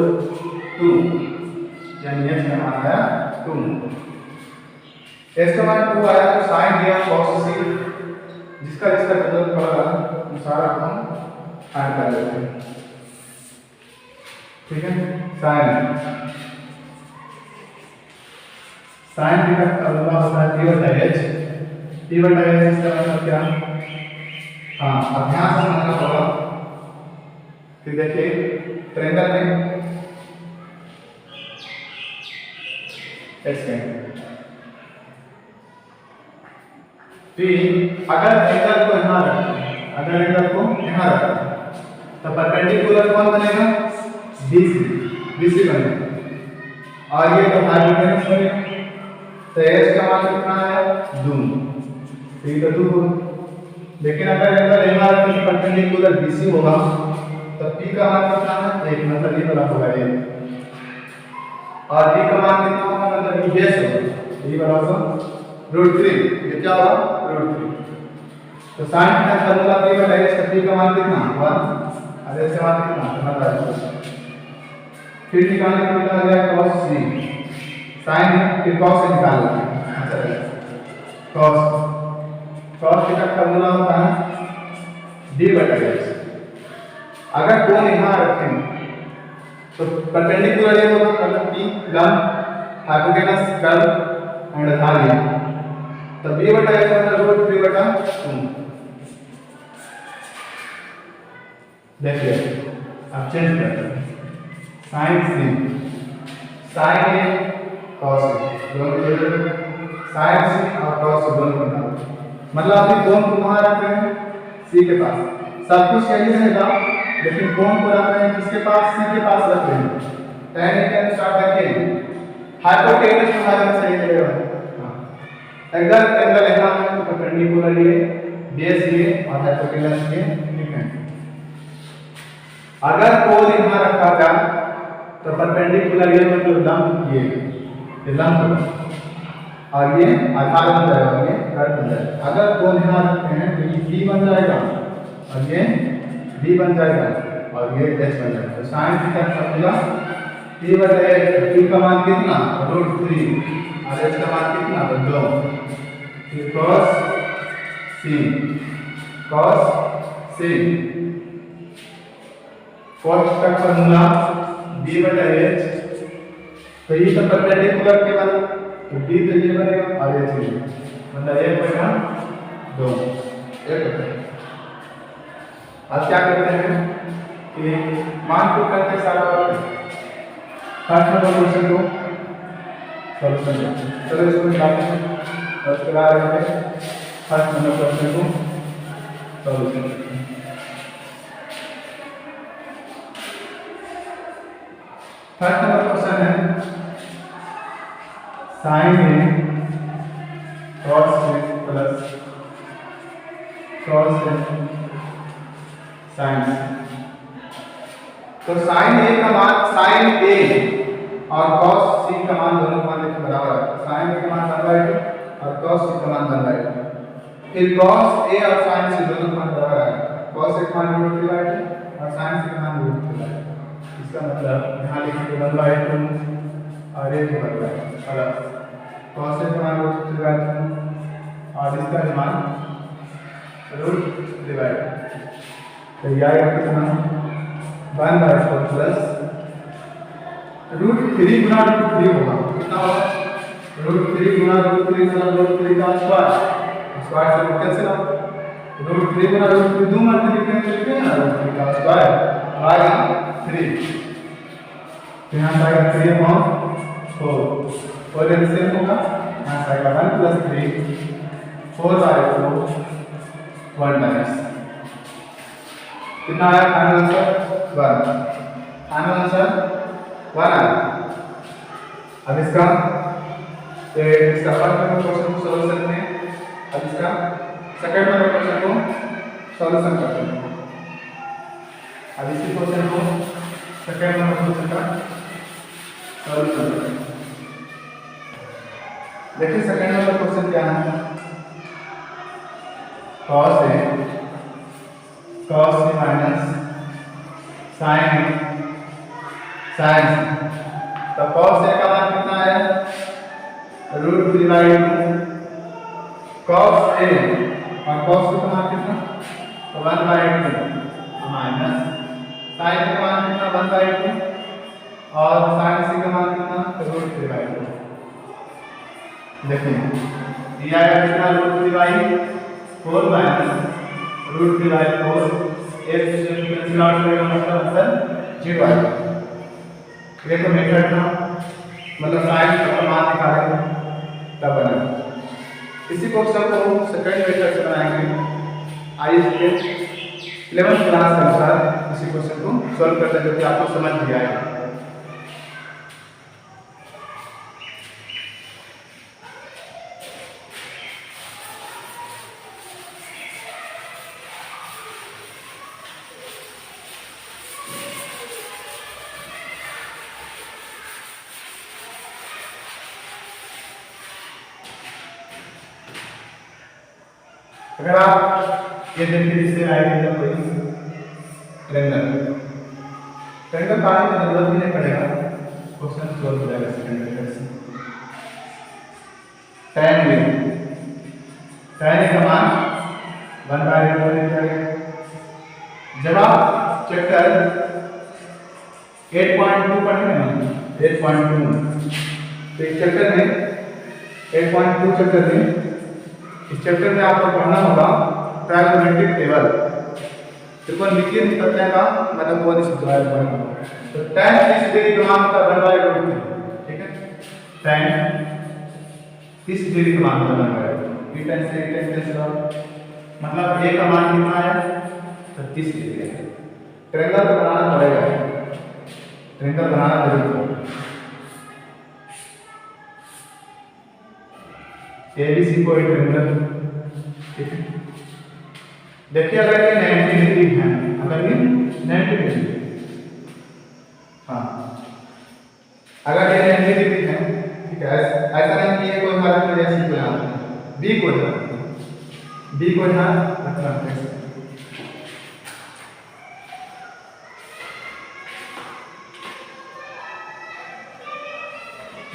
Speaker 1: यानी h का मान आया 2। s का मान 2 आया तो sin दिया cos c जिसका जरूरत पड़ा वो सारा हम ऐड कर लेते हैं। ठीक है, sin थीटा का फॉर्मूला होता है P/H। P/H इसका मतलब क्या? हाँ, अभ्यास समझना होगा। फिर देखिए ट्रायंगल में P अगर एंगल को यहाँ रखें, अगर एंगल को यहाँ रखें तो परपेंडिकुलर कौन बनेगा? BC बनेगा। और ये तो हाइपोटेन्यूज बनेगा। तो h का मान कितना है? 2। तो ये तो 2 होगा। लेकिन अगर एंगल यहाँ रखें तो परपेंडिकुलर BC होगा तो P का मान कितना है? 1, मतलब ये वाला होगा 1। और D का मान कितना होगा? मतलब ये बेस होगा। ये वाला होगा √3। ये क्या होगा? √3। तो sin थीटा का फॉर्मूला P/H का P का मान कितना? 1 और h का मान कितना? मतलब फिर निकालने के लिए आ गया cos c sin फिर cos से निकालना है। अच्छा, cos थीटा का फॉर्मूला होता है D/H। अगर कोण यहाँ रखें तो परपेंडिकुलर ये होगा, मतलब P लंब हाइपोटेनस कर्व एंड धारियां। तो B/H मतलब √3/2। देखिए अब चेंज करते हैं। sin c sin A cos A दोनों जोड़ sin c और cos A दोनों निकालो। मतलब आप कोण को कहाँ रख रहे हैं? C के पास। सब कुछ यही रहेगा लेकिन कोण को रख रहे हैं किसके पास? C के पास रख रहे हैं। tan A के अनुसार देखिए हाइपोटेनस हमारा सही रहेगा। एंगल यहाँ है तो परपेंडिकुलर ये बेस ये और हाइपोटेनस ये ठीक है। अगर कोण यहाँ रखा जाए तो परपेंडिकुलर ये मतलब लंब ये लंब और ये आधार बन जाएगा और ये कट बन जाएगा। अगर कोण यहाँ रखते हैं तो ये बी बन जाएगा और ये बी बन जाएगा और ये एच बन जाएगा। तो साइन थीटा का फॉर्मूला p बटे h, p का मान कितना √3 और h का मान कितना 2, फिर cos c cos का फॉर्मूला b बटे h, तो ये तो परपेंडिकुलर के बना तो b तो ये बनेगा और h ये मतलब 1 बटा 2 1 अब क्या करते हैं कि मान को करके सारा फर्स्ट नंबर क्वेश्चन को सॉल्यूशन चलो इसको निकालते हैं और उसके बाद आगे फर्स्ट नंबर क्वेश्चन को सॉल्यूशन फर्स्ट नंबर क्वेश्चन है साइन ए cos a प्लस cos a sin। तो साइन ए का मान साइन ए और cos c का मान दोनों का मान देखो बराबर है। साइन ए का मान 1/2 और cos c का मान 1/2। फिर cos a और sin c दोनों का मान बराबर है। cos a का मान √3/2 और sin c का मान √3/2। इसका मतलब यहाँ लिखेंगे 1/2 और ये 1/2 प्लस cos a का मान √3/2 और इसका मान √3/2। तो यह आएगा कितना 1/4 प्लस √3 गुना √3 होगा कितना होगा √3 गुना √3 गुना √3 का स्क्वायर से कैंसिल होगा √3 गुना √3 दो मल्टीप्लाई करके लिखते हैं ना √3 का स्क्वायर आएगा 3 तो यहाँ आएगा 3/4 और ये सेम होगा यहाँ आएगा 1 + 3 4/4 1 माइनस कितना आया फाइनल आंसर 1 फाइनल आंसर 1 आया। अब इसका फर्स्ट नंबर क्वेश्चन को सॉल्व करते हैं। अब इसका सेकंड नंबर क्वेश्चन को सॉल्यूशन करते हैं। अब इसी क्वेश्चन को सेकंड नंबर क्वेश्चन का सॉल्यूशन करते हैं। देखिए सेकंड नंबर क्वेश्चन क्या है cos c माइनस sin तो cos a का मान कितना है √3/2 cos a और cos c का मान कितना तो 1/2 माइनस sin का मान कितना 1/2 और sin c का मान कितना √3/2। देखिए ये आएगा कितना √3/4 माइनस √3/4 एक से कैंसिल आउट करेगा मतलब आंसर 0 आएगा। ये तो मेथड था मतलब साइन का मान निकालेंगे तब बनेगा। इसी क्वेश्चन को सेकंड मेथड से बनाएंगे। आइए 11th क्लास के अनुसार इसी क्वेश्चन को सॉल्व करते हैं जो कि आपको समझ भी आएगा। अगर आप ये देखिए इससे आइडिया कोई ट्रेंगल पाने की जरूरत ही नहीं पड़ेगा क्वेश्चन सॉल्व हो जाएगा सेकंड मेथड से। tan का मान 1/2 जब आप चैप्टर 8.2 पढ़ेंगे ना 8.2 तो इस चैप्टर में 8.2 चैप्टर में इस चैप्टर में आपको पढ़ना होगा ट्रायगोनोमेट्रिक टेबल त्रिकोणमितीय तथ्य का मतलब कौन सी द्वारा पढ़ना तो tan 30 डिग्री का मान का 1/2 ठीक है tan 30 डिग्री का मान का 1/2 tan से tan कैंसिल मतलब a का मान कितना है तो 30 डिग्री है। ट्रायंगल बनाना पड़ेगा ट्रायंगल बनाना जरूरी है। ABC को ट्रायंगल ठीक है। देखिए अगर ये 90 डिग्री है अगर ये 90 डिग्री अगर ये एंटी है, ठीक है, ऐसा नहीं कि ये कोई हमारा कोई ऐसी कोई नाम बी को यहाँ रखना है।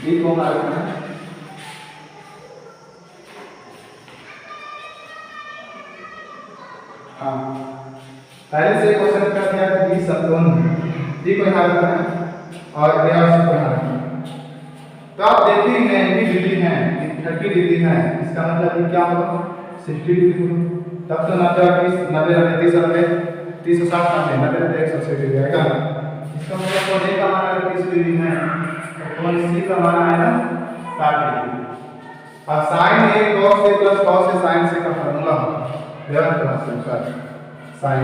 Speaker 1: बी को हमारा रखना है। हाँ, पहले से क्वेश्चन कर दिया कि बी समकोण बी को यहाँ रखना है और ए और सी को यहाँ रखना है। तो आप देखेंगे एंटी डिग्री है 30 डिग्री है, इसका मतलब ये क्या होगा 60 डिग्री होगा। तब तो 90 30 60 90 180 डिग्री आएगा। इसका मतलब कोण ए का मान अगर 30 डिग्री है तो कोण सी का मान आएगा 60 डिग्री। अब sin a cos a plus cos a sin c का फार्मूला ध्यान रखना sin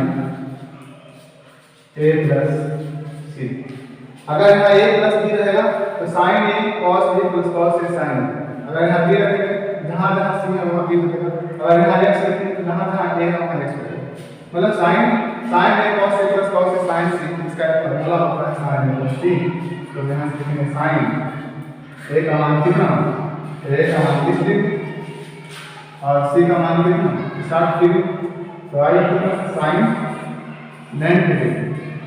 Speaker 1: a plus c। अगर यहाँ a प्लस b रहेगा तो sin a cos a plus cos a sin। अगर यहाँ b रखेंगे जहाँ जहाँ c है वहाँ b रखेगा। अगर यहाँ x रखेंगे तो जहाँ जहाँ a है वहाँ x रखेगा। मतलब sin a cos a plus cos a sin c, इसका एक फार्मूला होता है sin a plus c। तो यहाँ से लिखेंगे sin a का मान कितना, a का मान 30 डिग्री और c का मान कितना 60 डिग्री। तो आई कितना sin 90 डिग्री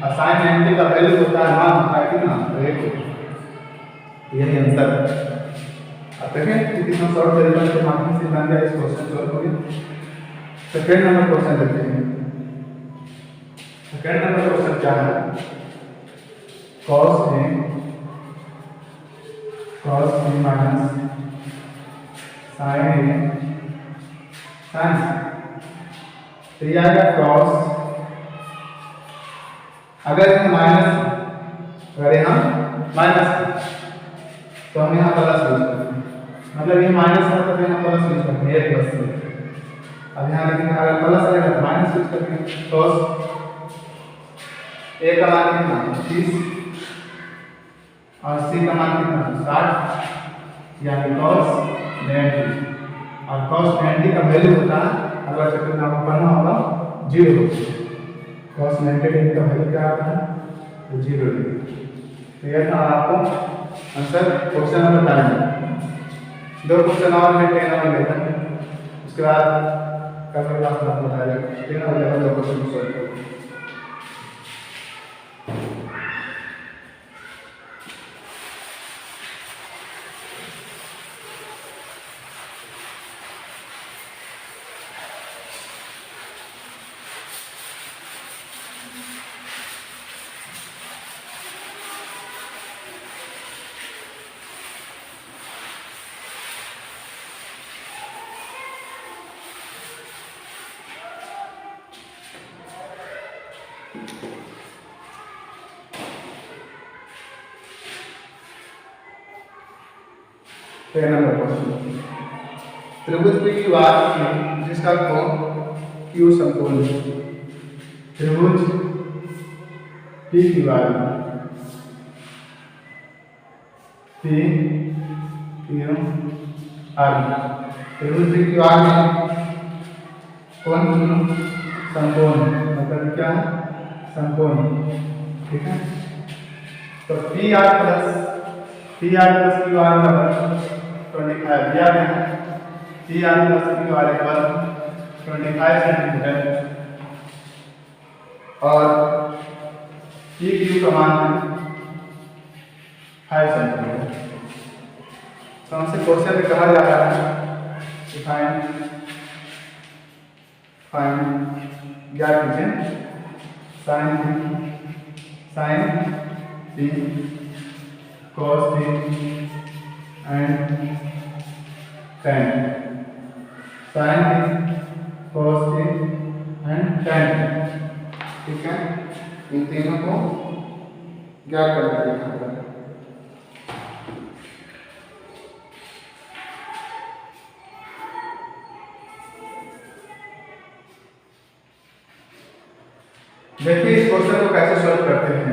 Speaker 1: और sin 90 का वैल्यू होता है मान होता है कितना 1। यही आंसर है। अब देखें कि कितना शॉर्ट तरीके से माध्यम से बन गया इस क्वेश्चन सॉल्व करिए। सेकंड नंबर क्वेश्चन देखते हैं। सेकंड नंबर क्वेश्चन क्या है, cos a minus sin a sin c। तो ये आएगा cos, अगर यहाँ माइनस, अगर यहाँ माइनस तो हम यहाँ प्लस यूज करते हैं, मतलब ये माइनस है तो यहाँ प्लस यूज करते हैं, ये प्लस है। अब यहाँ लेकिन अगर प्लस आएगा तो माइनस यूज करते हैं। cos a का मान कितना 30 और c का मान कितना 60, यानी cos 90। और cos 90 का वैल्यू होता है, अगला चैप्टर में आपको पढ़ना होगा 0। cos 90 डिग्री का वैल्यू क्या आता है तो 0 डिग्री। तो यह था आपको आंसर क्वेश्चन नंबर 9। दो क्वेश्चन और है 10 और 11, उसके बाद कल के क्लास में आपको बताया जाएगा 10 और 11 दो क्वेश्चन को सॉल्व करो। नंबर क्वेश्चन, त्रिभुज PQR जिसका कोण Q समकोण है। त्रिभुज PQR त्रिभुज PQR में कोण समकोण, मतलब क्या है समकोण, ठीक है। तो PR प्लस QR बराबर 25 दिया गया है। PR प्लस QR बराबर 25 सेंटीमीटर और PQ का मान है 5 सेंटीमीटर। तो हमसे क्वेश्चन में कहा जा रहा है कि फाइंड ज्ञात कीजिए sin C cos B and tan, sin B cos B and tan, ठीक है। इन तीनों को ज्ञात करके देखना होगा। देखिए इस क्वेश्चन को कैसे सॉल्व करते हैं।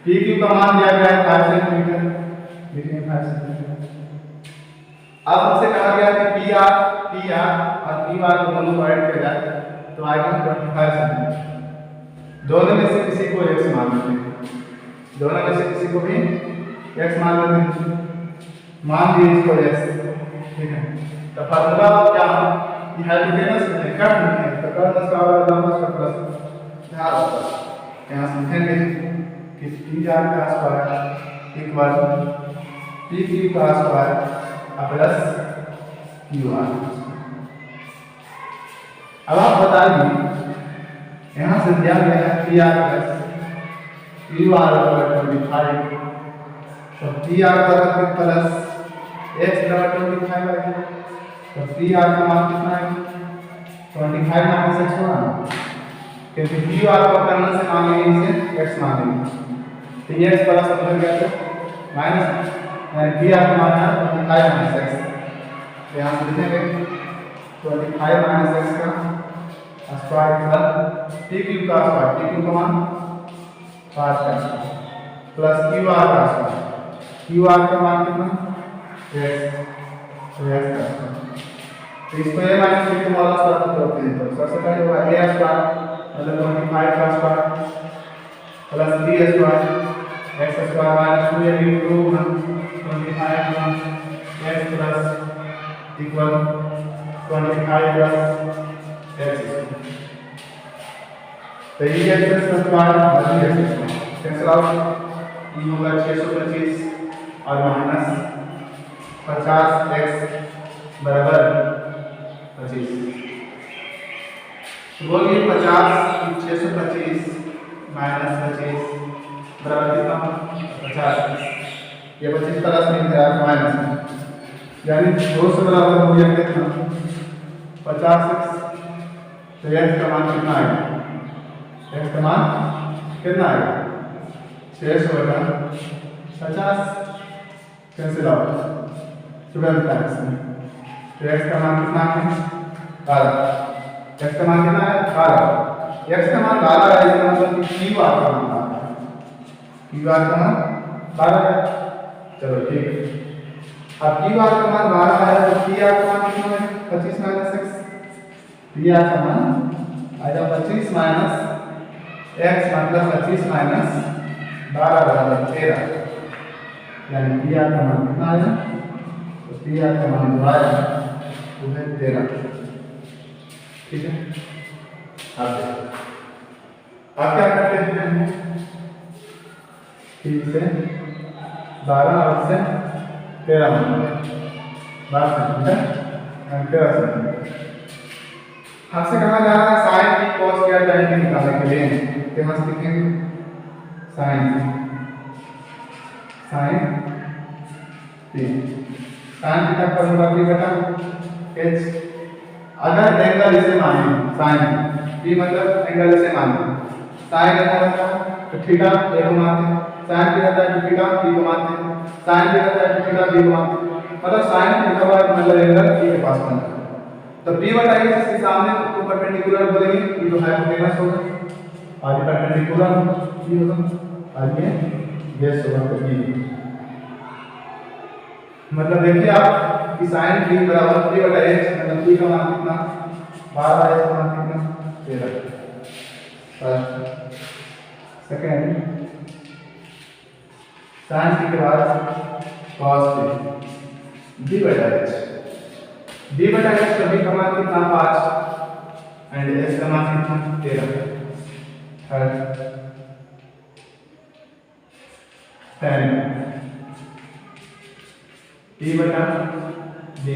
Speaker 1: PQ का मान दिया गया है 5 सेंटीमीटर, देखिए 5 सेंटीमीटर। अब हमसे कहा गया कि PR और QR को दोनों को ऐड किया जाए तो आएगा 25 सेंटीमीटर। दोनों में से किसी को x मान लेते हैं, दोनों में से किसी को भी x मान लेते हैं, मान दिए इसको x, ठीक है। तो फार्मूला क्या ये हाइपोटेनस है, कट नहीं है, तो कट का लंबा का प्लस ध्यान रखो यहाँ से लिखेंगे कि p r का स्क्वायर इक्वल p q का स्क्वायर प्लस q r। अब आप बताइए यहाँ से दिया गया है p r plus q r बराबर 25, तो p r बराबर प्लस x बराबर 25 है, तो p r का मान कितना है 25 माइनस x होगा ना, क्योंकि q r को करना से मान लेंगे इसे x मान लेंगे, तो ये x प्लस बदल गया तो माइनस यानी p r का मान है 25 माइनस x, तो यहाँ से लिखेंगे 25 माइनस x का स्क्वायर प्लस p q का स्क्वायर, p q का मान 5 का प्लस q r का स्क्वायर, q r का मान कितना x, तो x का स्क्वायर, तो इसको a माइनस b को वाला स्क्वायर करते हैं, तो सबसे पहले होगा a स्क्वायर मतलब 25 का square plus b square x square minus 2a into 25 x plus equal 25 plus x square, तो ये एक्स स्क्वायर बन गया, कैंसिल आउट, ये होगा 625 और माइनस 50x बराबर 25, बोलिए 50 625 माइनस 25 बराबर कितना 50, ये 25 प्लस में है माइनस, यानी 2 से बराबर हो गया कितना 50x, तो x का मान कितना आएगा, x का मान कितना आएगा 600 बटा 50, कैंसिल आउट स्टूडेंट टाइम्स में, तो x का मान कितना है 12, x का मान कितना है 12, x का मान 12 है, इसका मतलब कि q r का मान 12 है, q r का मान 12 है, चलो ठीक है। अब q r का मान 12 है तो p r का मान कितना है 25 माइनस x, p r का मान आएगा 25 माइनस x मतलब 25 माइनस 12 बराबर 13, यानी p r का मान कितना आएगा, तो p r का मान जो आएगा वो है 13, ठीक है। आप क्या करते हैं ठीक से 12 और से 13 बात है 13 से आपसे कहा जा रहा है साइन की cos क्या tan की निकालने के लिए, तो यहाँ से लिखेंगे साइन साइन थीटा फॉर्मूला भी बेटा h, अगर एंगल इसे माने साइन b मतलब एंगल इसे माने, साइन रहता है तो थीटा a को मानते हैं, साइन भी रहता है तो थीटा b को मानते हैं, साइन भी रहता है तो थीटा b को मानते हैं, मतलब साइन थीटा बार मतलब एंगल b के पास बनता है, तो b बटा a जिसके सामने को परपेंडिकुलर बोलेंगे ये तो हाइपोटेनस होगा और ये परपेंडिकुलर b होगा और ये होगा तो b, मतलब देखिए आप कि sin b बराबर b बटा h, मतलब b का मान कितना 12, h का मान कितना 13, सेकंड sin b के बाद cos b बटा h, b बटा h का b का मान कितना 5 एंड h का मान कितना 13, थर्ड 10 p बटा b,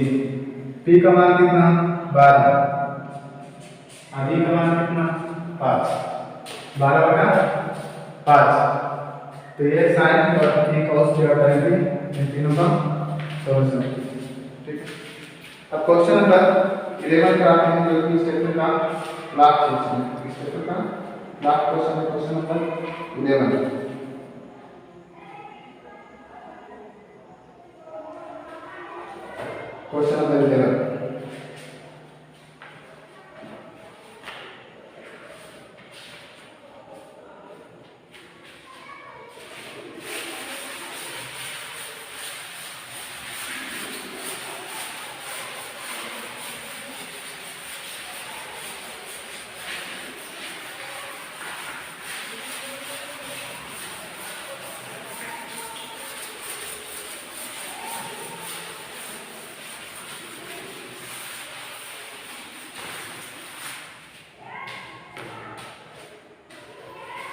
Speaker 1: p का मान कितना 12 और b का मान कितना 5, 12 बटा 5, तो ये साइन और ये cos क्या करेंगे इन तीनों का सॉल्यूशन, ठीक है। अब क्वेश्चन नंबर 11 कराते हैं जो कि स्टेटमेंट का लास्ट क्वेश्चन है, स्टेटमेंट का लास्ट क्वेश्चन है, question number 11, question number 11,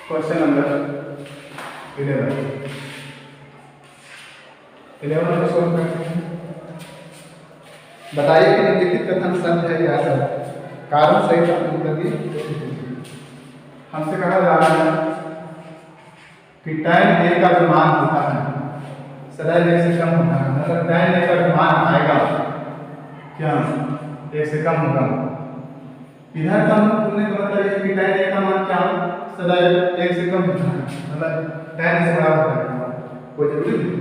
Speaker 1: question number 11 को सोल्व करते हैं। बताइए कि निम्नलिखित कथन सत्य है या असत्य। कारण सहित अपने उत्तर की हमसे कहा जा रहा है कि tan a का जो मान होता है सदैव 1 से कम होता है। मतलब tan a का जो मान आएगा क्या 1 से कम होगा। इधर का तुमने का मतलब है कि tan a का मान क्या सदैव 1 से कम होता है, मतलब tan से बड़ा होता है। कोई जरूरी नहीं,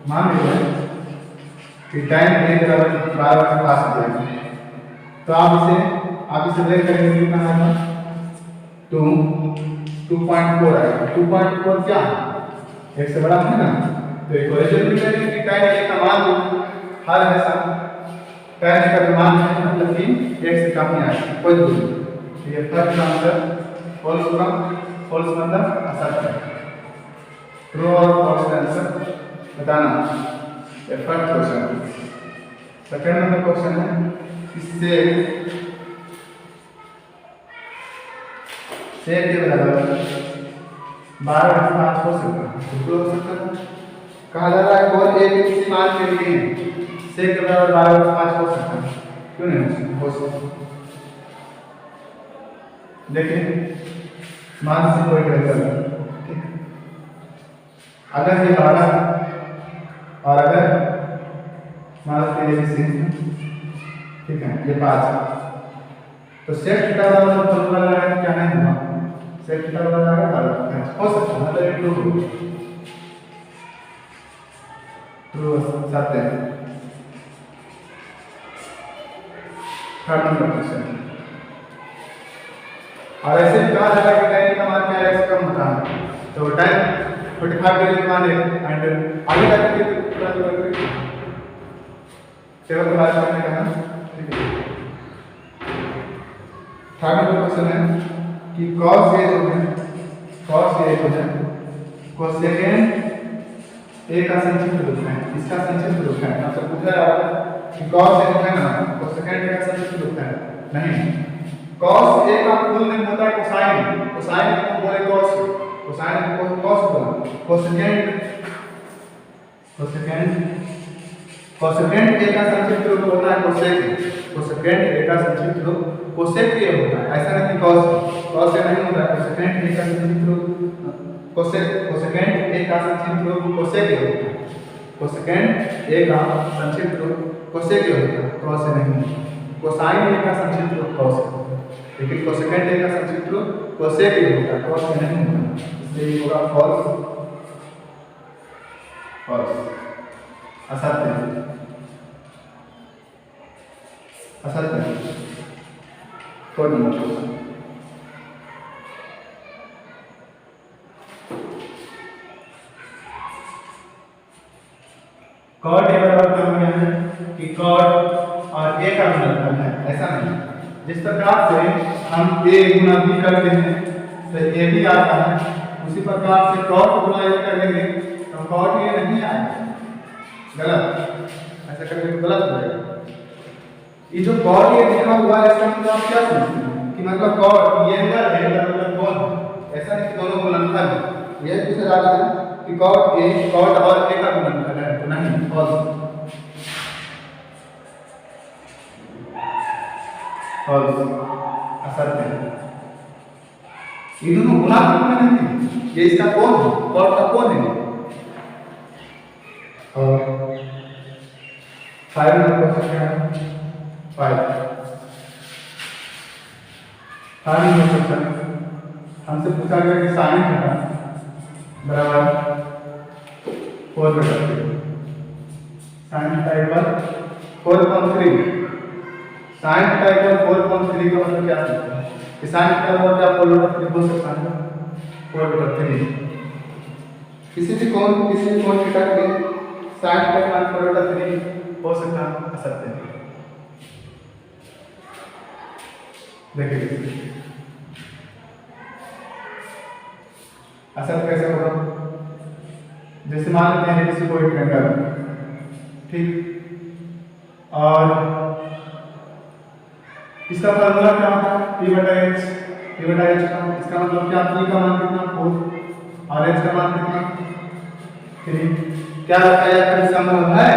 Speaker 1: मान लीजिए कि tan a बराबर 12 से पास हो जाएगा तो आप इसे ब्रेक करेंगे कितना आएगा 2.4 आएगा। 2.4 क्या है 1 से बड़ा है ना, तो इक्वेशन में करेंगे कि tan a का मान हर हमेशा tan a का मान है मतलब कि 1 से कम ही आएगा। कोई जरूरी नहीं। ये फर्स्ट आंसर फॉल्स होगा। फॉल्स मतलब असत्य। ट्रू और फॉल्स का आंसर बताना। ये first question. Second number question है इससे के बराबर 12 हो सकता है। हो सकता है कहा जा रहा है और एक किसी मान के लिए से के बराबर 12 हो सकता है। क्यों नहीं हो सकता। देखिए मान से कोई टेंशन नहीं। अगर ये 12 और अगर मान लीजिए ठीक है ये 5 तो सेट थीटा बराबर फॉर्मूला लगाया क्या नहीं हुआ सेट थीटा बराबर हो सकता है। मतलब ट्रू सत्य है। Third number question. और ऐसे भी कहा जाता है कि tan का मान क्या है इससे कम होता है तो tan 45 डिग्री का मान है एंड आगे जाकर के केवल के बारे में कहना ठीक है। थर्ड नंबर क्वेश्चन है कि cos a जो है कोसेकेंड a का संक्षिप्त रूप है। इसका संक्षिप्त रूप है। आपसे पूछा जा रहा है कि cos a है ना कोसेकेंड a का संक्षिप्त रूप है नहीं। cos a का फुल नेम होता है कोसाइन। कोसाइन को बोले cos, कोसाइन को cos बोला। कोसेकेंड a का संक्षिप्त रूप होता है कोसेक। कोसेकेंड a का संक्षिप्त रूप कोसेक होता है। ऐसा नहीं कि cos a नहीं होता है। कोसेकेंड a का संक्षिप्त रूप कोसेकेंड a का संक्षिप्त रूप कोसेक होता है। कोसेकेंड a का संक्षिप्त रूप कोसेक होता है। cos a नहीं। कोसाइन a का संक्षिप्त रूप cos होता है लेकिन कोसेकेंड a का संक्षिप्त रूप कोसेक होता है। cos a नहीं होता। इसलिए होगा फॉल्स। असत्य असत्य। Fourth number question. cot a बराबर क्या हो गया है कि cot और a का गुणनफल है। ऐसा नहीं जिस प्रकार से हम a गुना b करते हैं तो a भी आता है उसी प्रकार से cot गुना a करेंगे तो cot a नहीं आएगा। गलत ऐसा करने को गलत हो जाएगा। ये जो cot a लिखा हुआ है इसका मतलब आप क्या समझते हैं कि मतलब cot ये है मतलब कौन। ऐसा नहीं कि दोनों गुणनफल है। यह पूछा जा रहा है कि cot और a का गुणनफल है तो नहीं फॉल्स। असत्य। ये दोनों गुणात्मक में नहीं। ये इसका कौन है cot का कौन है। और 5 नंबर क्वेश्चन क्या है 5 नंबर क्वेश्चन हमसे पूछा गया कि sin थीटा बराबर 4/3 sin theta equal 4/3 sin theta equal 4/3 का मतलब क्या है कि sin थीटा बराबर क्या 4/3 हो सकता है 4/3। किसी भी कोण थीटा के लिए sin थीटा का मान 4/3 हो सकता है। असत्य है। देखिए असत्य कैसे होगा। जैसे मान लेते हैं किसी कोई ट्रायंगल ठीक और इसका फॉर्मूला क्या होता है p/h P बटा H का, इसका मतलब क्या, P का मान कितना 4 और H का मान कितना 3। क्या लगता है कभी संभव है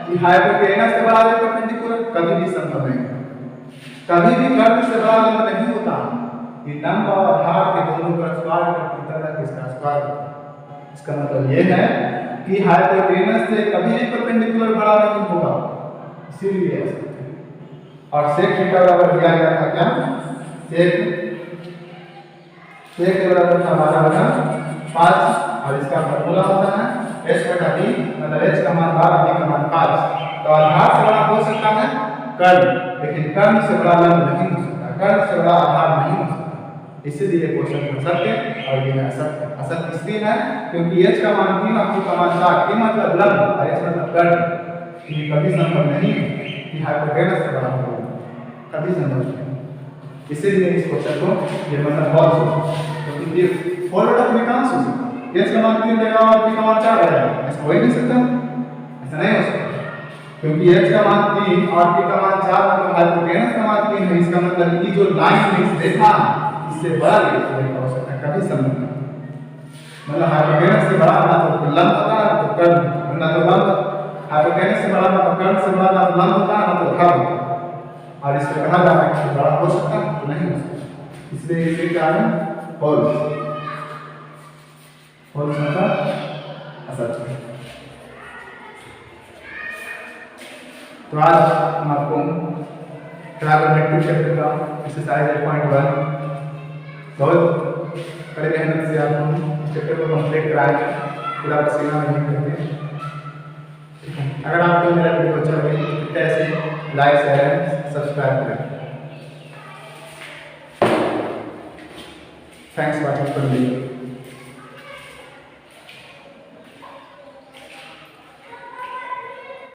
Speaker 1: कि हाइपोटेनस से बड़ा लंब परपेंडिकुलर? कभी भी संभव नहीं, कभी भी कर्क से बड़ा लंब नहीं होता। ये लंब और आधार के दोनों का स्क्वायर करता है, किसका स्क्वायर होता है। इसका मतलब ये है कि हाइपोटेनस से कभी भी परपेंडिकुलर बड़ा नहीं होगा, इसीलिए और sec थीटा बराबर दिया गया था क्या, sec के बराबर था हमारा 5 और इसका फार्मूला होता है h बटा b, मतलब h का मान 12 b का मान 5। तो आधार से बड़ा हो सकता है कर्ण, लेकिन कर्ण से बड़ा लंब नहीं हो सकता, कर्ण से बड़ा आधार नहीं हो सकता। इसीलिए क्वेश्चन सत्य और ये असत्य। असत्य इसलिए है क्योंकि h का मान 3 और q का मान 4, के मतलब लंब और h मतलब कर्ण। ये कभी संभव नहीं है कि हाइपोटेनस से बड़ा हो, कभी संभव नहीं। इसीलिए इस क्वेश्चन को ये मतलब फॉल्स है, क्योंकि ये फॉरवर्ड ऑफ में कहां से हो सकता है, h का मान 3 रहेगा और p का मान 4 रहेगा, ऐसा हो ही नहीं सकता, ऐसा नहीं हो सकता। क्योंकि h का मान 3 और p का मान 4 मतलब हाइपोटेनस का मान 3 है, इसका मतलब ये जो लाइन है इस रेखा इससे बड़ा रेखा हो सकता है, कभी संभव नहीं। मतलब हाइपोटेनस से बड़ा ना तो लंब होता है तो कर्ण, ना तो लंब हाइपोटेनस से बड़ा ना तो कर्ण से बड़ा, ना तो लंब होता है ना तो घाव होता है। और इससे कहा जा रहा है कि बड़ा हो सकता है तो नहीं हो सकता, इसलिए इसे क्या है फॉल्स, फॉल्स मतलब असत्य। तो आज हम आपको ट्रायगोनोमेट्रिक चैप्टर का एक्सरसाइज 8.1 बहुत कड़े मेहनत से आप लोग चैप्टर को कंप्लीट कराएंगे पूरा पसीना नहीं करके। अगर आपको मेरा वीडियो अच्छा लगे तो कैसे लाइक शेयर सब्सक्राइब करें। Thanks for watching.